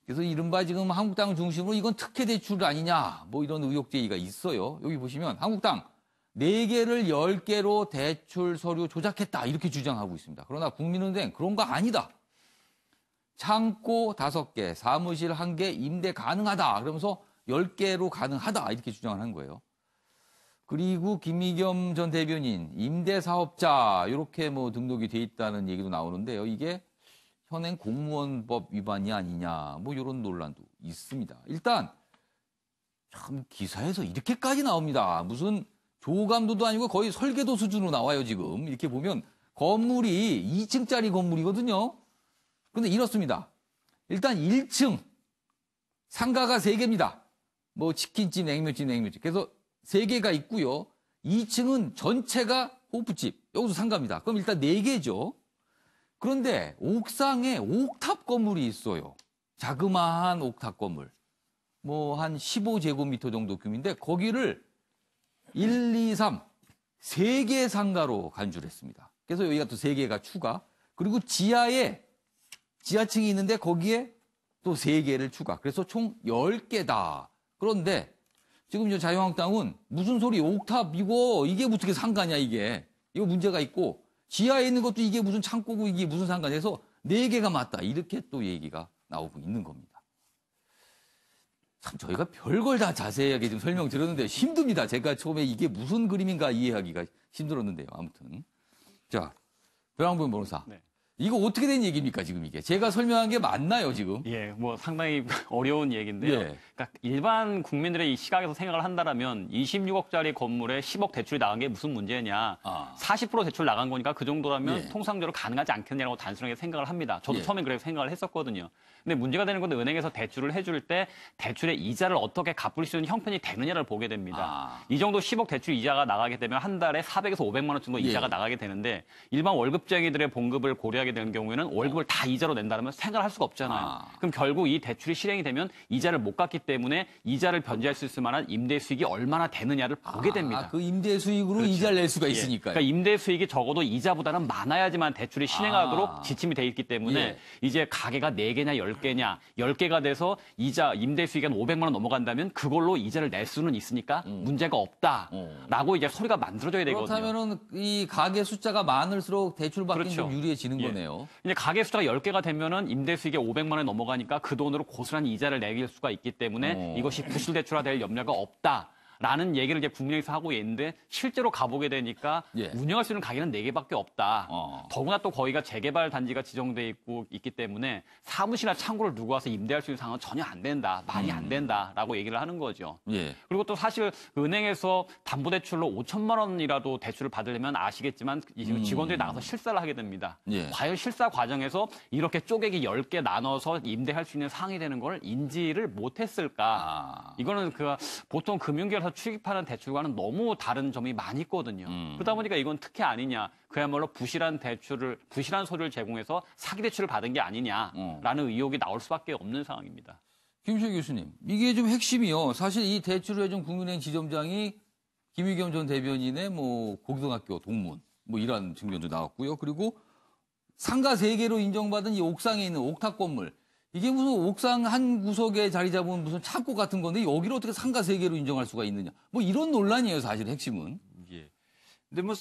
그래서 이른바 지금 한국당을 중심으로 이건 특혜 대출 아니냐. 뭐 이런 의혹 제기가 있어요. 여기 보시면 한국당 4개를 10개로 대출 서류 조작했다. 이렇게 주장하고 있습니다. 그러나 국민은행 그런 거 아니다. 창고 5개, 사무실 1개 임대 가능하다. 그러면서 10개로 가능하다. 이렇게 주장을 한 거예요. 그리고 김의겸 전 대변인 임대사업자 이렇게 뭐 등록이 돼 있다는 얘기도 나오는데요. 이게 현행 공무원법 위반이 아니냐 뭐 이런 논란도 있습니다. 일단 참 기사에서 이렇게까지 나옵니다. 무슨 조감도도 아니고 거의 설계도 수준으로 나와요. 지금 이렇게 보면 건물이 2층짜리 건물이거든요. 근데 이렇습니다. 일단 1층 상가가 3개입니다. 뭐 치킨집, 냉면집. 그래서 3개가 있고요. 2층은 전체가 호프집. 여기서 상가입니다. 그럼 일단 4개죠. 그런데 옥상에 옥탑 건물이 있어요. 자그마한 옥탑 건물. 뭐 한 15제곱미터 정도 규모인데 거기를 1, 2, 3, 3개 상가로 간주를 했습니다. 그래서 여기가 또 3개가 추가. 그리고 지하에 지하층이 있는데 거기에 또 3개를 추가. 그래서 총 10개다. 그런데 지금 이 자유한국당은 무슨 소리 옥탑이고 이게 어떻게 상가냐 이게. 이거 문제가 있고 지하에 있는 것도 이게 무슨 창고고 이게 무슨 상가냐해서 4개가 맞다. 이렇게 또 얘기가 나오고 있는 겁니다. 참 저희가 별걸 다 자세하게 좀 설명드렸는데 힘듭니다. 제가 처음에 이게 무슨 그림인가 이해하기가 힘들었는데요. 아무튼. 자, 배랑분 변호사. 네. 이거 어떻게 된 얘기입니까, 지금 이게? 제가 설명한 게 맞나요, 지금? 예, 뭐 상당히 어려운 얘기인데요. 예. 그러니까 일반 국민들의 이 시각에서 생각을 한다면 26억짜리 건물에 10억 대출이 나간 게 무슨 문제냐. 40% 대출 나간 거니까 그 정도라면 예. 통상적으로 가능하지 않겠냐고 단순하게 생각을 합니다. 저도 예. 처음에 그렇게 생각을 했었거든요. 근데 문제가 되는 건 은행에서 대출을 해줄 때 대출의 이자를 어떻게 갚을 수 있는 형편이 되느냐를 보게 됩니다. 이 정도 10억 대출 이자가 나가게 되면 한 달에 400에서 500만 원 정도 이자가 예. 나가게 되는데 일반 월급쟁이들의 봉급을 고려하게 되는 경우에는 월급을 다 이자로 낸다면 생활할 수가 없잖아요. 그럼 결국 이 대출이 실행이 되면 이자를 못 갚기 때문에 이자를 변제할 수 있을 만한 임대 수익이 얼마나 되느냐를 보게 됩니다. 그 임대 수익으로 그렇죠. 이자를 낼 수가 예. 있으니까요. 그러니까 임대 수익이 적어도 이자보다는 많아야지만 대출이 실행하도록 지침이 돼 있기 때문에 예. 이제 가게가 4개냐 10개냐 10개가 돼서 이자 임대 수익이 한 500만 원 넘어간다면 그걸로 이자를 낼 수는 있으니까 문제가 없다라고 이제 소리가 만들어져야 되거든요. 그렇다면은 이 가게 숫자가 많을수록 대출 받기는 그렇죠. 좀 유리해지는 예. 거네요. 이제 가게 숫자가 10개가 되면은 임대 수익이 500만 원이 넘어가니까 그 돈으로 고스란히 이자를 내릴 수가 있기 때문에 이것이 부실 대출화 될 염려가 없다. 라는 얘기를 이제 국민의힘에서 하고 있는데 실제로 가보게 되니까 예. 운영할 수 있는 가게는 4개밖에 없다. 더구나 또 거기가 재개발 단지가 지정돼 있기 때문에 사무실이나 창고를 누구 와서 임대할 수 있는 상황은 전혀 안 된다. 말이 안 된다라고 얘기를 하는 거죠. 예. 그리고 또 사실 은행에서 담보대출로 5천만 원이라도 대출을 받으려면 아시겠지만 직원들이 나가서 실사를 하게 됩니다. 예. 과연 실사 과정에서 이렇게 쪼개기 10개 나눠서 임대할 수 있는 상황이 되는 걸 인지를 못했을까. 이거는 보통 금융계에서 취급하는 대출과는 너무 다른 점이 많이 있거든요. 그러다 보니까 이건 특혜 아니냐. 그야말로 부실한 서류를 제공해서 사기 대출을 받은 게 아니냐라는 의혹이 나올 수밖에 없는 상황입니다. 김시호 교수님, 이게 좀 핵심이요. 사실 이 대출을 해준 국민은행 지점장이 김의겸 전 대변인의 뭐 고등학교 동문 뭐 이런 증명도 나왔고요. 그리고 상가 3개로 인정받은 이 옥상에 있는 옥탑 건물. 이게 무슨 옥상 한 구석에 자리 잡은 무슨 창고 같은 건데 여기를 어떻게 상가 3개로 인정할 수가 있느냐. 뭐 이런 논란이에요, 사실 핵심은. 예. 근데 뭐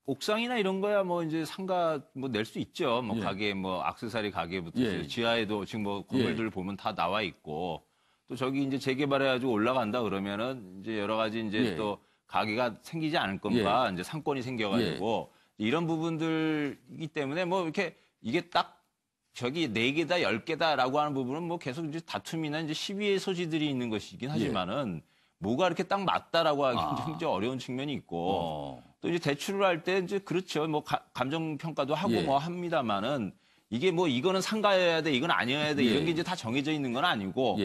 옥상이나 이런 거야 뭐 이제 상가 뭐 낼 수 있죠. 뭐 예. 가게 뭐 액세서리 가게부터 예. 지하에도 지금 뭐 건물들 보면 다 나와 있고 또 저기 이제 재개발해가지고 올라간다 그러면은 이제 여러 가지 이제 예. 또 가게가 생기지 않을 건가 이제 상권이 생겨가지고 이런 부분들이기 때문에 뭐 이렇게 이게 딱 저기 4개다 10개다라고 하는 부분은 뭐 계속 이제 다툼이나 이제 시비의 소지들이 있는 것이긴 하지만은 뭐가 이렇게 딱 맞다라고 하기 굉장히 어려운 측면이 있고 또 이제 대출을 할 때 이제 그렇죠. 뭐 감정 평가도 하고 뭐 합니다만은 이게 뭐 이거는 상가여야 돼, 이건 아니어야 돼 이런 게 이제 다 정해져 있는 건 아니고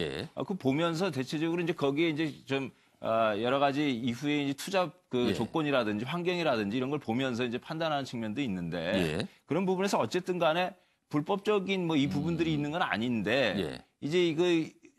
그 보면서 대체적으로 이제 거기에 이제 좀 여러 가지 이후에 이제 투자 그 조건이라든지 환경이라든지 이런 걸 보면서 이제 판단하는 측면도 있는데 그런 부분에서 어쨌든 간에 불법적인 뭐 이 부분들이 있는 건 아닌데 이제 이거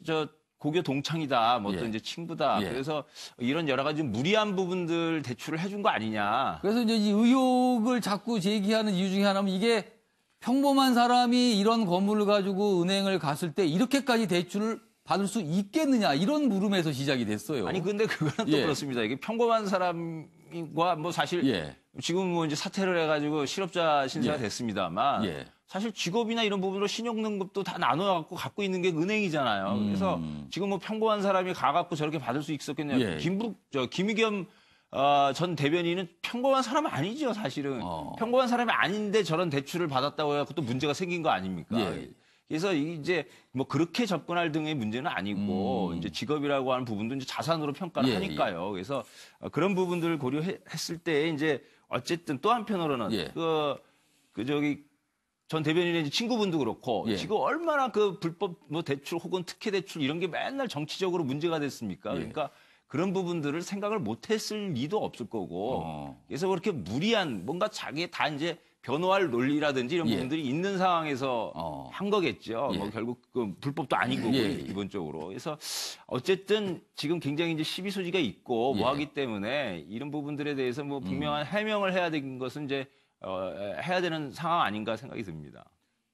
저 고교 동창이다, 뭐 또 이제 친구다. 그래서 이런 여러 가지 무리한 부분들 대출을 해준 거 아니냐. 그래서 이제 이 의혹을 자꾸 제기하는 이유 중에 하나는 이게 평범한 사람이 이런 건물을 가지고 은행을 갔을 때 이렇게까지 대출을 받을 수 있겠느냐 이런 물음에서 시작이 됐어요. 아니 근데 그거는 또 그렇습니다. 이게 평범한 사람과 뭐 사실 지금 뭐 이제 사퇴를 해가지고 실업자 신세가 됐습니다만 사실 직업이나 이런 부분으로 신용등급도 다 나눠갖고 갖고 있는 게 은행이잖아요. 그래서 지금 뭐 평범한 사람이 가갖고 저렇게 받을 수 있었겠냐. 김의겸 전 대변인은 평범한 사람 아니죠, 사실은. 평범한 사람이 아닌데 저런 대출을 받았다고 해갖고 또 문제가 생긴 거 아닙니까? 그래서 이제 뭐 그렇게 접근할 등의 문제는 아니고 이제 직업이라고 하는 부분도 이제 자산으로 평가를 하니까요. 그래서 그런 부분들을 고려했을 때 이제 어쨌든 또 한편으로는 그 저기 전 대변인의 친구분도 그렇고 지금 얼마나 그 불법 뭐 대출 혹은 특혜 대출 이런 게 맨날 정치적으로 문제가 됐습니까? 그러니까 그런 부분들을 생각을 못했을 리도 없을 거고 그래서 그렇게 무리한 뭔가 자기의 다 이제 변호할 논리라든지 이런 부분들이 있는 상황에서 한 거겠죠. 뭐 결국 그 불법도 아닌 거고 기본적으로. 그래서 어쨌든 지금 굉장히 이제 시비 소지가 있고 뭐 하기 때문에 이런 부분들에 대해서 뭐 분명한 해명을 해야 되는 것은 이제 해야 되는 상황 아닌가 생각이 듭니다.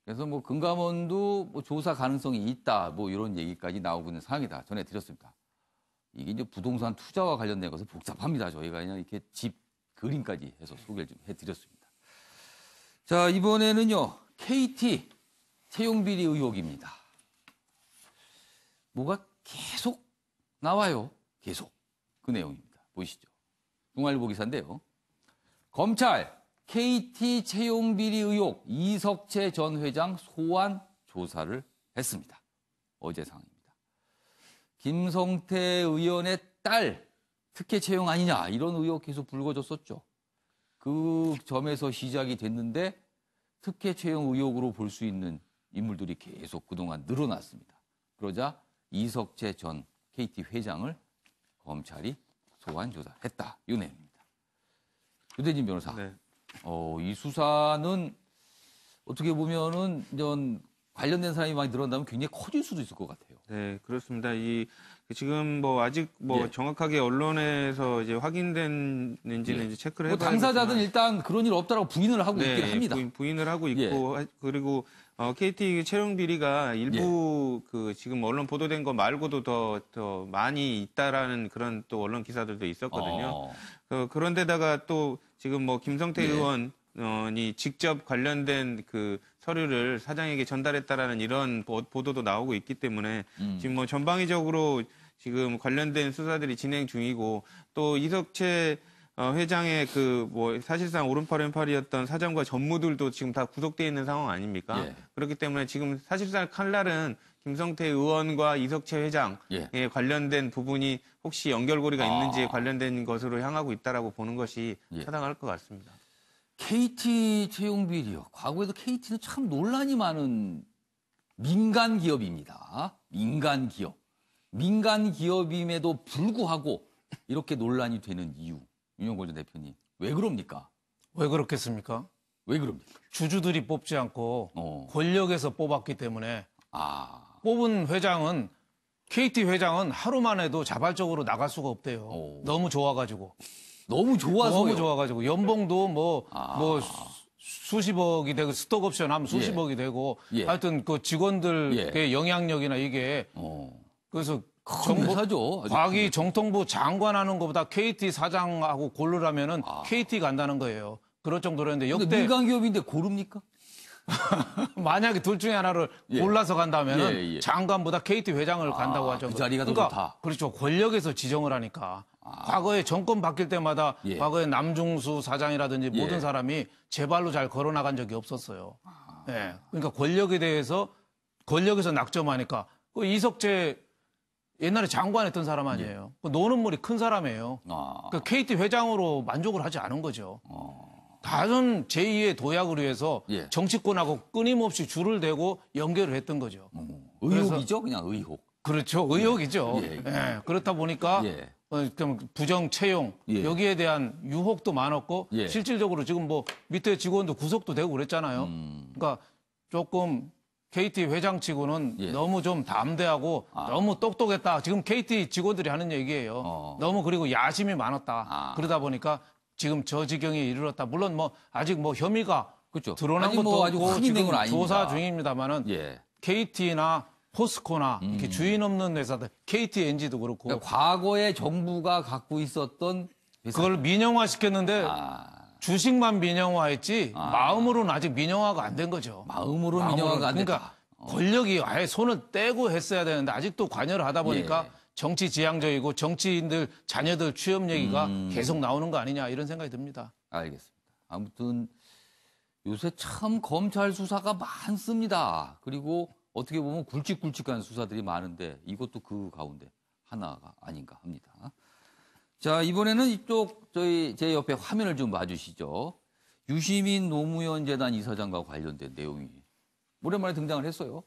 그래서 뭐 금감원도 뭐 조사 가능성이 있다 뭐 이런 얘기까지 나오고 있는 상황이다 전해드렸습니다. 이게 이제 부동산 투자와 관련된 것은 복잡합니다. 저희가 그냥 이렇게 집 그림까지 해서 소개를 좀 해드렸습니다. 자, 이번에는요, KT 채용비리 의혹입니다. 뭐가 계속 나와요. 계속. 그 내용입니다. 보시죠. 중앙일보 기사인데요. 검찰 KT 채용비리 의혹 이석채 전 회장 소환 조사를 했습니다. 어제 상황입니다. 김성태 의원의 딸 특혜 채용 아니냐 이런 의혹 계속 불거졌었죠. 그 점에서 시작이 됐는데 특혜 채용 의혹으로 볼 수 있는 인물들이 계속 그동안 늘어났습니다. 그러자 이석채 전 KT 회장을 검찰이 소환 조사했다. 이 내용입니다. 유대진 변호사. 이 수사는 어떻게 보면은 이런 관련된 사람이 많이 늘어난다면 굉장히 커질 수도 있을 것 같아요. 네, 그렇습니다. 지금 뭐 아직 뭐 정확하게 언론에서 이제 확인됐는지는 이제 체크를 해봐야 당사자들은 일단 그런 일 없다라고 부인을 하고 있긴 합니다. 부인을 하고 있고 그리고 KT 채용 비리가 일부 그 지금 언론 보도된 거 말고도 더 많이 있다라는 그런 또 언론 기사들도 있었거든요. 그런데다가 또 지금 뭐 김성태 의원이 직접 관련된 그 서류를 사장에게 전달했다라는 이런 보도도 나오고 있기 때문에 지금 뭐 전방위적으로 지금 관련된 수사들이 진행 중이고 또 이석채 회장의 그 뭐 사실상 오른팔 왼팔이었던 사장과 전무들도 지금 다 구속돼 있는 상황 아닙니까? 그렇기 때문에 지금 사실상 칼날은 김성태 의원과 이석채 회장에 관련된 부분이 혹시 연결고리가 있는지에 관련된 것으로 향하고 있다라고 보는 것이 타당할 것 같습니다. KT 채용 비리요. 과거에도 KT는 참 논란이 많은 민간 기업입니다. 민간 기업. 민간 기업임에도 불구하고 이렇게 논란이 되는 이유. 윤영권 전 대표님. 왜 그럽니까? 왜 그렇겠습니까? 왜 그럽니까? 주주들이 뽑지 않고 권력에서 뽑았기 때문에 뽑은 회장은 KT 회장은 하루만 해도 자발적으로 나갈 수가 없대요. 너무 좋아가지고. 너무 좋아서요? 너무 좋아가지고. 연봉도 뭐 수십억이 되고 스톡옵션 하면 수십억이 되고 하여튼 그 직원들의 영향력이나 이게 그래서 정통부 장관하는 것보다 KT 사장하고 고르라면은 KT 간다는 거예요. 그럴 정도로였는데 근데 역대 민간 기업인데 고릅니까? 만약에 둘 중에 하나를 예. 골라서 간다면은 예, 예. 장관보다 KT 회장을 간다고 하죠. 그 자리가 더 좋다. 그렇죠. 권력에서 지정을 하니까. 과거에 정권 바뀔 때마다 예. 과거에 남중수 사장이라든지 예. 모든 사람이 제 발로 잘 걸어 나간 적이 없었어요. 예. 그러니까 권력에서 낙점하니까 그 이석재 옛날에 장관했던 사람 아니에요. 그 노는 물이 큰 사람이에요. 그 KT 회장으로 만족을 하지 않은 거죠. 다른 제2의 도약을 위해서 예. 정치권하고 끊임없이 줄을 대고 연결을 했던 거죠. 의혹이죠, 그냥 의혹. 그렇죠. 의혹이죠. 예. 예. 그렇다 보니까 예. 부정 채용 예. 여기에 대한 유혹도 많았고 예. 실질적으로 지금 뭐 밑에 직원도 구속도 되고 그랬잖아요. 그러니까 조금 KT 회장치고는 예. 너무 좀 담대하고 너무 똑똑했다. 지금 KT 직원들이 하는 얘기예요. 너무 그리고 야심이 많았다. 그러다 보니까 지금 저 지경에 이르렀다. 물론 뭐 아직 뭐 혐의가 그렇죠. 드러난 아직 것도 뭐 아직 없고 확인된 지금 건 아닙니다. 조사 중입니다만은 예. KT나 포스코나 이렇게 주인 없는 회사들, KTNG도 그렇고 그러니까 과거에 정부가 갖고 있었던 회사. 그걸 민영화 시켰는데 주식만 민영화했지 마음으로는 아직 민영화가 안 된 거죠. 마음으로 민영화가 안 됐다. 그러니까 권력이 아예 손을 떼고 했어야 되는데 아직도 관여를 하다 보니까 예. 정치 지향적이고 정치인들 자녀들 취업 얘기가 계속 나오는 거 아니냐 이런 생각이 듭니다. 알겠습니다. 아무튼 요새 참 검찰 수사가 많습니다. 그리고 어떻게 보면 굵직굵직한 수사들이 많은데 이것도 그 가운데 하나가 아닌가 합니다. 자, 이번에는 이쪽 제 옆에 화면을 좀 봐주시죠. 유시민 노무현 재단 이사장과 관련된 내용이 오랜만에 등장을 했어요.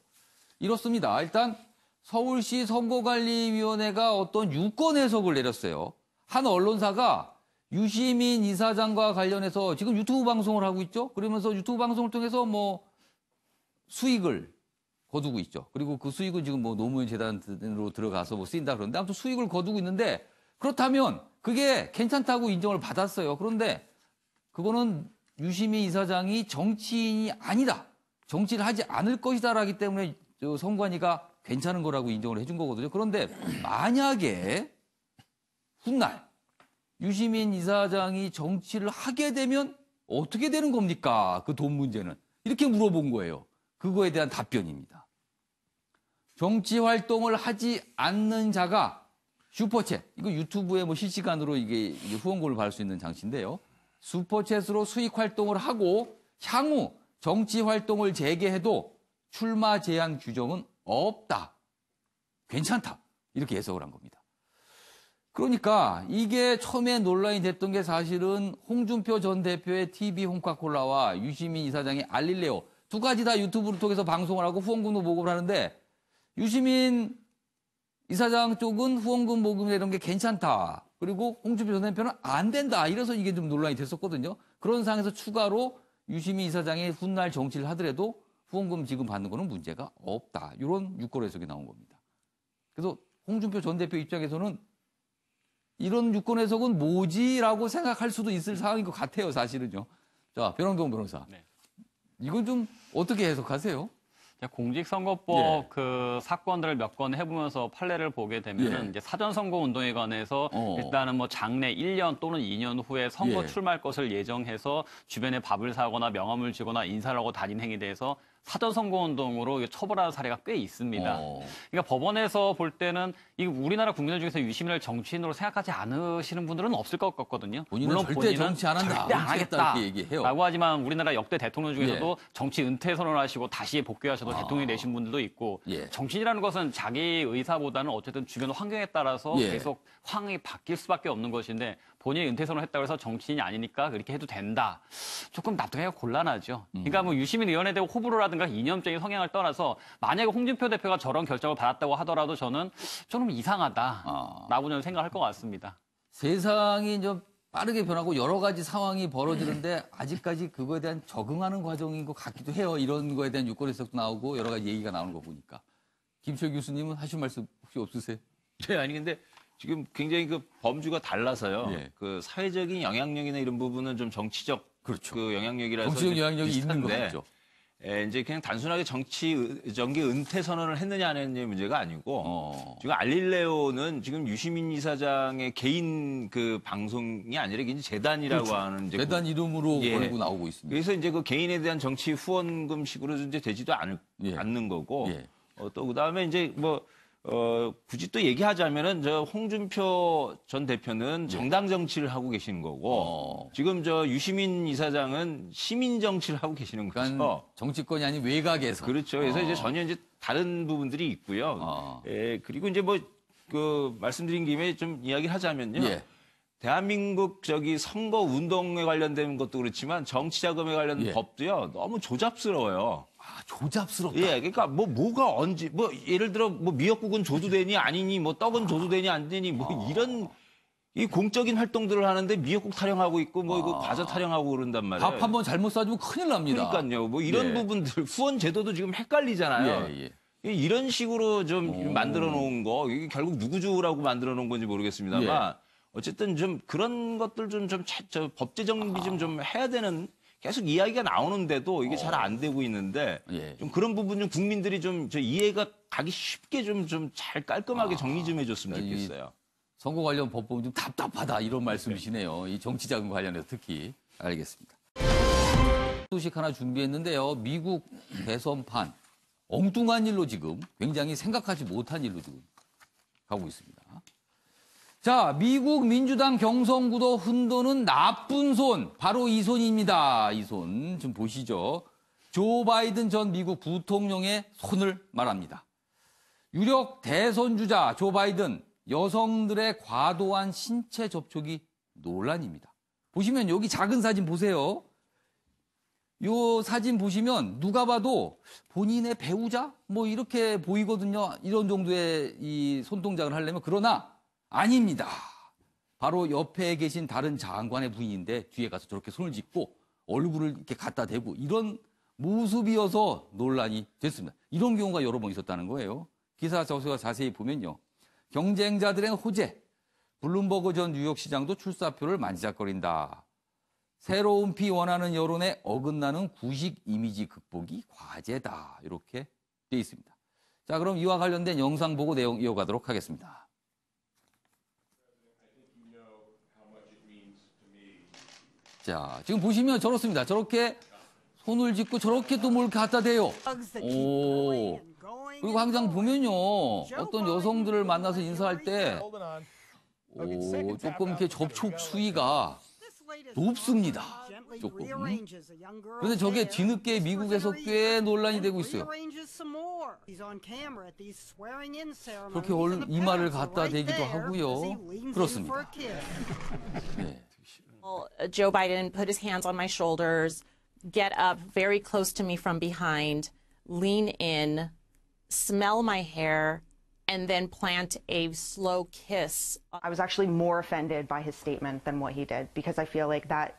이렇습니다. 일단 서울시 선거관리위원회가 어떤 유권 해석을 내렸어요. 한 언론사가 유시민 이사장과 관련해서 지금 유튜브 방송을 하고 있죠. 그러면서 유튜브 방송을 통해서 뭐 수익을 거두고 있죠. 그리고 그 수익은 지금 뭐 노무현 재단으로 들어가서 뭐 쓰인다 그러는데 아무튼 수익을 거두고 있는데 그렇다면 그게 괜찮다고 인정을 받았어요. 그런데 그거는 유시민 이사장이 정치인이 아니다. 정치를 하지 않을 것이다라기 때문에 선관위가 괜찮은 거라고 인정을 해준 거거든요. 그런데 만약에 훗날 유시민 이사장이 정치를 하게 되면 어떻게 되는 겁니까? 그 돈 문제는. 이렇게 물어본 거예요. 그거에 대한 답변입니다. 정치 활동을 하지 않는 자가 슈퍼챗, 이거 유튜브에 뭐 실시간으로 이게 후원금을 받을 수 있는 장치인데요. 슈퍼챗으로 수익 활동을 하고 향후 정치 활동을 재개해도 출마 제한 규정은 없다. 괜찮다. 이렇게 해석을 한 겁니다. 그러니까 이게 처음에 논란이 됐던 게 사실은 홍준표 전 대표의 TV 홍카콜라와 유시민 이사장의 알릴레오 두 가지 다 유튜브를 통해서 방송을 하고 후원금도 모금을 하는데 유시민 이사장 쪽은 후원금 모금 이런 게 괜찮다. 그리고 홍준표 전 대표는 안 된다. 이래서 이게 좀 논란이 됐었거든요. 그런 상황에서 추가로 유시민 이사장이 훗날 정치를 하더라도 후원금 지금 받는 거는 문제가 없다. 이런 유권 해석이 나온 겁니다. 그래서 홍준표 전 대표 입장에서는 이런 유권 해석은 뭐지라고 생각할 수도 있을 상황인 것 같아요. 사실은요. 자, 변형동 변호사. 네. 이건 좀 어떻게 해석하세요? 공직선거법 예. 그 사건들을 몇 건 해보면서 판례를 보게 되면 예. 이제 사전선거 운동에 관해서 일단은 뭐 장래 1년 또는 2년 후에 선거 예. 출마할 것을 예정해서 주변에 밥을 사거나 명함을 주거나 인사를 하고 다닌 행위에 대해서 사전선거 운동으로 처벌하는 사례가 꽤 있습니다. 그러니까 법원에서 볼 때는 이 우리나라 국민들 중에서 유시민을 정치인으로 생각하지 않으시는 분들은 없을 것 같거든요. 물론 절대 정치 안 한다. 절대 안 하겠다. 이렇게 얘기해요. 라고 하지만 우리나라 역대 대통령 중에서도 정치 은퇴 선언하시고 다시 복귀하셔도 대통령이 되신 분들도 있고 정치인이라는 것은 자기 의사보다는 어쨌든 주변 환경에 따라서 계속 황이 바뀔 수밖에 없는 것인데 본인이 은퇴 선언을 했다고 해서 정치인이 아니니까 그렇게 해도 된다. 조금 납득하기가 곤란하죠. 그러니까 뭐 유시민 의원에 대해 호불호라든가 이념적인 성향을 떠나서 만약에 홍준표 대표가 저런 결정을 받았다고 하더라도 저는 좀 이상하다라고 저는 생각할 것 같습니다. 세상이 좀 빠르게 변하고 여러 가지 상황이 벌어지는데 아직까지 그거에 대한 적응하는 과정인 것 같기도 해요. 이런 거에 대한 유권 해석도 나오고 여러 가지 얘기가 나오는 거 보니까. 김철 교수님은 하실 말씀 혹시 없으세요? 네, 아니 근데 지금 굉장히 그 범주가 달라서요. 그 사회적인 영향력이나 이런 부분은 좀 정치적 그렇죠. 그 영향력이라서 정치적 영향력이 비슷한데, 있는 것 같죠. 이제 그냥 단순하게 정기 은퇴 선언을 했느냐 안 했느냐의 문제가 아니고 지금 알릴레오는 지금 유시민 이사장의 개인 그 방송이 아니라 이제 재단이라고 그렇죠. 하는 이제 재단 이름으로 예. 걸고 나오고 있습니다. 그래서 이제 그 개인에 대한 정치 후원금식으로 이제 되지도 예. 않는 거고 예. 또 그다음에 이제 뭐 굳이 또 얘기하자면은 저 홍준표 전 대표는 정당 정치를 하고 계시는 거고 지금 저 유시민 이사장은 시민 정치를 하고 계시는 거죠. 그러니까 정치권이 아닌 외곽에서. 그렇죠. 그래서 이제 전혀 이제 다른 부분들이 있고요. 그리고 이제 뭐 그 말씀드린 김에 좀 이야기를 하자면요. 예. 대한민국 저기 선거 운동에 관련된 것도 그렇지만 정치 자금에 관련된 예. 법도요. 너무 조잡스러워요. 아, 조잡스럽다. 예, 그러니까 뭐가 언제 뭐 예를 들어 뭐 미역국은 줘도 되니 아니니 뭐 떡은 줘도 되니 안 되니 뭐 이런 이 공적인 활동들을 하는데 미역국 타령하고 있고 뭐 이거 과자 타령하고 그런단 말이에요. 밥 한 번 잘못 싸주면 큰일 납니다. 그러니까요. 뭐 이런 예. 부분들 후원 제도도 지금 헷갈리잖아요. 예, 예. 이런 식으로 좀 만들어 놓은 거 이게 결국 누구 주라고 만들어 놓은 건지 모르겠습니다만 어쨌든 좀 그런 것들 좀 법제 정비 좀 해야 되는 계속 이야기가 나오는데도 이게 잘 안 되고 있는데 예. 좀 그런 부분 좀 국민들이 좀 이해가 가기 쉽게 좀 잘 깔끔하게 정리 좀 해줬으면 좋겠어요. 선거 관련 법 보면 좀 답답하다 이런 말씀이시네요. 이 정치자금 관련해서 특히. 알겠습니다. 소식 하나 준비했는데요. 미국 대선판 엉뚱한 일로 지금 굉장히 생각하지 못한 일로 지금 가고 있습니다. 자, 미국 민주당 경선구도 흔드는 나쁜 손, 바로 이 손입니다. 이 손 좀 보시죠. 조 바이든 전 미국 부통령의 손을 말합니다. 유력 대선 주자 조 바이든, 여성들의 과도한 신체 접촉이 논란입니다. 보시면 여기 작은 사진 보세요. 요 사진 보시면 누가 봐도 본인의 배우자 뭐 이렇게 보이거든요. 이런 정도의 이 손동작을 하려면. 그러나 아닙니다. 바로 옆에 계신 다른 장관의 부인인데 뒤에 가서 저렇게 손을 짚고 얼굴을 이렇게 갖다 대고 이런 모습이어서 논란이 됐습니다. 이런 경우가 여러 번 있었다는 거예요. 기사 저서가 자세히 보면요. 경쟁자들의 호재, 블룸버그 전 뉴욕시장도 출사표를 만지작거린다. 새로운 피 원하는 여론에 어긋나는 구식 이미지 극복이 과제다. 이렇게 돼 있습니다. 자, 그럼 이와 관련된 영상 보고 내용 이어가도록 하겠습니다. 자, 지금 보시면 저렇습니다. 저렇게 손을 짚고 저렇게 또 뭘 갖다 대요. 오. 그리고 항상 보면요. 어떤 여성들을 만나서 인사할 때 조금 이렇게 접촉 수위가 높습니다. 조금. 그런데 저게 뒤늦게 미국에서 꽤 논란이 되고 있어요. 그렇게 이마를 갖다 대기도 하고요. 그렇습니다. 네. Joe Biden put his hands on my shoulders, get up very close to me from behind, lean in, smell my hair, and then plant a slow kiss. I was actually more offended by his statement than what he did because I feel like that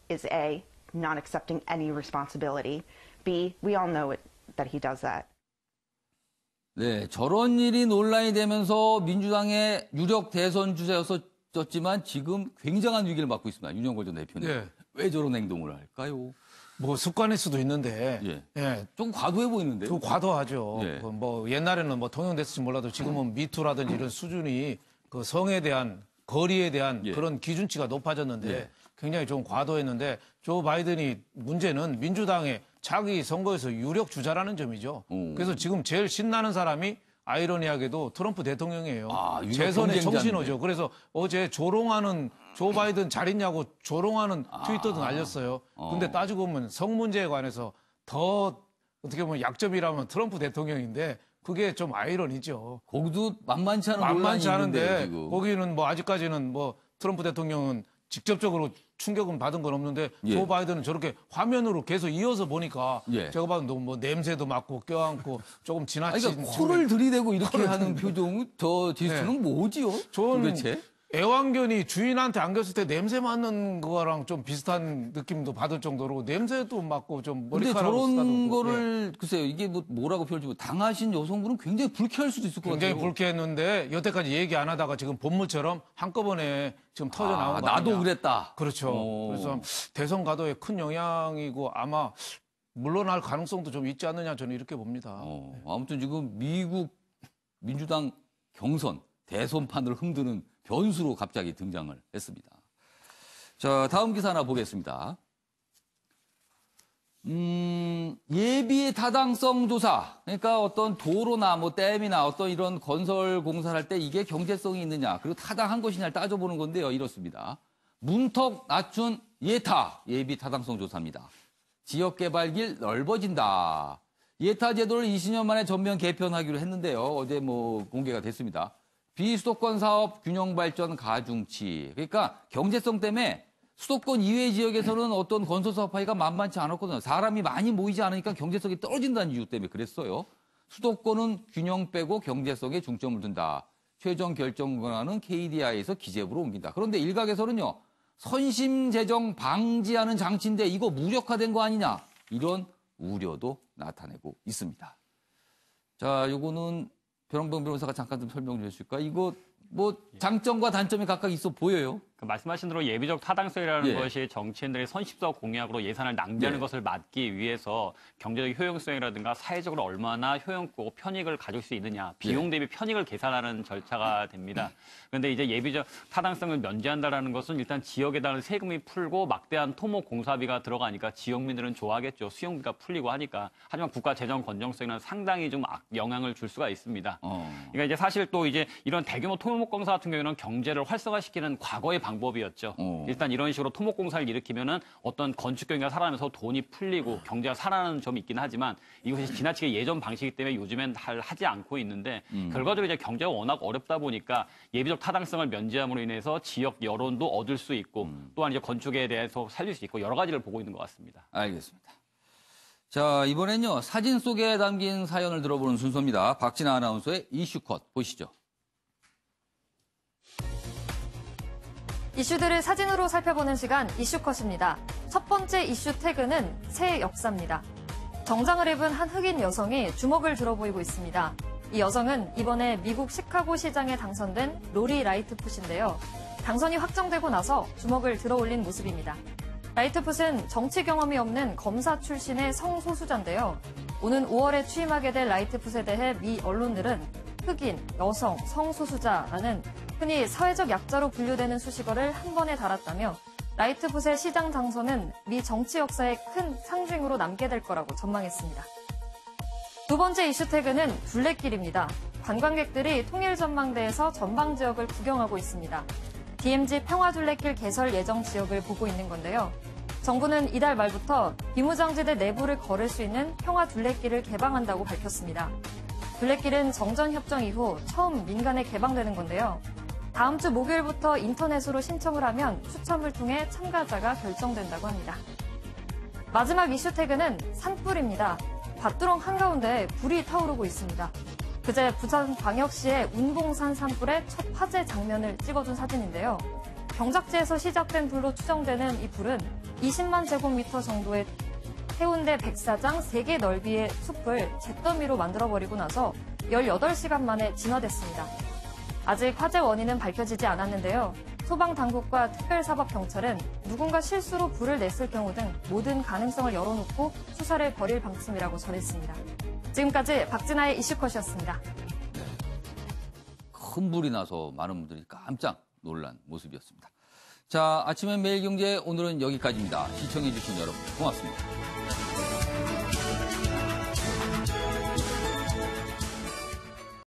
is A, not accepting any responsibility. B, we all know that he does that. 네, 저런 일이 논란이 되면서 민주당의 유력 대선 주자였었지만 지금 굉장한 위기를 맞고 있습니다. 윤영걸 전 대표님. 네. 왜 저런 행동을 할까요? 뭐 습관일 수도 있는데, 좀 과도해 보이는데요. 좀 과도하죠. 예. 뭐 옛날에는 뭐 통용됐을지 몰라도 지금은 미투라든지 이런 수준이 그 성에 대한 거리에 대한 그런 기준치가 높아졌는데 굉장히 좀 과도했는데 조 바이든이 문제는 민주당의 자기 선거에서 유력 주자라는 점이죠. 그래서 지금 제일 신나는 사람이 아이러니하게도 트럼프 대통령이에요. 재선의 정신호죠. 그래서 어제 조롱하는 조 바이든 잘 있냐고 조롱하는 트위터도 날렸어요. 근데 따지고 보면 성 문제에 관해서 더 어떻게 보면 약점이라면 트럼프 대통령인데 그게 좀 아이러니죠. 거기도 만만치 않은 만만치 논란이 있는데, 않은데 지금. 거기는 뭐 아직까지는 뭐 트럼프 대통령은 직접적으로 충격은 받은 건 없는데 조 바이든은 저렇게 화면으로 계속 이어서 보니까 제가 봐도 뭐 냄새도 맡고 껴안고 조금 지나친 그러니까 코를 들이대고 이렇게 하는 표정 저 지수는 뭐지요? 도대체? 애완견이 주인한테 안겼을 때 냄새 맡는 거랑 좀 비슷한 느낌도 받을 정도로 냄새도 맡고 좀 머리카락 근데 저런 거를 글쎄요 이게 뭐라고 표현하지 당하신 여성분은 굉장히 불쾌할 수도 있을 것 같아요. 굉장히 불쾌했는데 여태까지 얘기 안 하다가 지금 본물처럼 한꺼번에 지금 터져 나온 거 나도 아니냐. 그랬다. 그렇죠. 그래서 대선 가도에 큰 영향이고 아마 물러날 가능성도 좀 있지 않느냐 저는 이렇게 봅니다. 아무튼 지금 미국 민주당 경선 대선판을 흔드는 변수로 갑자기 등장을 했습니다. 자, 다음 기사 하나 보겠습니다. 예비 타당성 조사. 그러니까 어떤 도로나 뭐 댐이나 어떤 이런 건설 공사를 할 때 이게 경제성이 있느냐, 그리고 타당한 것이냐를 따져보는 건데요. 이렇습니다. 문턱 낮춘 예타 예비 타당성 조사입니다. 지역 개발길 넓어진다. 예타 제도를 20년 만에 전면 개편하기로 했는데요. 어제 뭐 공개가 됐습니다. 비수도권 사업 균형 발전 가중치. 그러니까 경제성 때문에 수도권 이외 지역에서는 어떤 건설 사업 하기가 만만치 않았거든요. 사람이 많이 모이지 않으니까 경제성이 떨어진다는 이유 때문에 그랬어요. 수도권은 균형 빼고 경제성에 중점을 둔다. 최종 결정 권한은 KDI에서 기재부로 옮긴다. 그런데 일각에서는요. 선심 재정 방지하는 장치인데 이거 무력화된 거 아니냐. 이런 우려도 나타내고 있습니다. 자, 요거는 변홍병 변호사가 잠깐 좀 설명 좀 해주실까? 이거 뭐 장점과 단점이 각각 있어 보여요. 그 말씀하신 대로 예비적 타당성이라는 것이 정치인들의 선심적 공약으로 예산을 낭비하는 것을 막기 위해서 경제적 효용성이라든가 사회적으로 얼마나 효용고 편익을 가질 수 있느냐, 비용 대비 편익을 계산하는 절차가 됩니다. 그런데 이제 예비적 타당성을 면제한다라는 것은 일단 지역에다가 세금이 풀고 막대한 토목 공사비가 들어가니까 지역민들은 좋아하겠죠. 수용비가 풀리고 하니까. 하지만 국가 재정 건전성에는 상당히 좀 영향을 줄 수가 있습니다. 그러니까 이제 사실 또 이제 이런 대규모 토목 공사 같은 경우에는 경제를 활성화시키는 과거의 방법이었죠. 일단 이런 식으로 토목공사를 일으키면은 어떤 건축 경기가 살아나면서 돈이 풀리고 경제가 살아나는 점이 있긴 하지만 이것이 지나치게 예전 방식이기 때문에 요즘엔 하지 않고 있는데 결과적으로 이제 경제가 워낙 어렵다 보니까 예비적 타당성을 면제함으로 인해서 지역 여론도 얻을 수 있고 또한 이제 건축에 대해서 살릴 수 있고 여러 가지를 보고 있는 것 같습니다. 알겠습니다. 자, 이번엔요. 사진 속에 담긴 사연을 들어보는 순서입니다. 박진아 아나운서의 이슈컷 보시죠. 이슈들을 사진으로 살펴보는 시간 이슈컷입니다. 첫 번째 이슈 태그는 새 역사입니다. 정장을 입은 한 흑인 여성이 주먹을 들어 보이고 있습니다. 이 여성은 이번에 미국 시카고 시장에 당선된 로리 라이트풋인데요. 당선이 확정되고 나서 주먹을 들어 올린 모습입니다. 라이트풋은 정치 경험이 없는 검사 출신의 성소수자인데요. 오는 5월에 취임하게 될 라이트풋에 대해 미 언론들은 흑인, 여성, 성소수자라는 흔히 사회적 약자로 분류되는 수식어를 한 번에 달았다며 라이트풋의 시장 당선은 미 정치 역사에 큰 상징으로 남게 될 거라고 전망했습니다. 두 번째 이슈 태그는 둘레길입니다. 관광객들이 통일전망대에서 전방 지역을 구경하고 있습니다. DMZ 평화둘레길 개설 예정 지역을 보고 있는 건데요. 정부는 이달 말부터 비무장지대 내부를 걸을 수 있는 평화둘레길을 개방한다고 밝혔습니다. 둘레길은 정전협정 이후 처음 민간에 개방되는 건데요. 다음 주 목요일부터 인터넷으로 신청을 하면 추첨을 통해 참가자가 결정된다고 합니다. 마지막 이슈 태그는 산불입니다. 밭두렁 한가운데 불이 타오르고 있습니다. 그제 부산광역시의 운봉산 산불의 첫 화재 장면을 찍어둔 사진인데요. 경작지에서 시작된 불로 추정되는 이 불은 20만 제곱미터 정도의 해운대 백사장 3개 넓이의 숲을 잿더미로 만들어버리고 나서 18시간 만에 진화됐습니다. 아직 화재 원인은 밝혀지지 않았는데요. 소방당국과 특별사법경찰은 누군가 실수로 불을 냈을 경우 등 모든 가능성을 열어놓고 수사를 벌일 방침이라고 전했습니다. 지금까지 박진아의 이슈컷이었습니다. 큰 불이 나서 많은 분들이 깜짝 놀란 모습이었습니다. 자, 아침엔 매일경제 오늘은 여기까지입니다. 시청해주신 여러분 고맙습니다.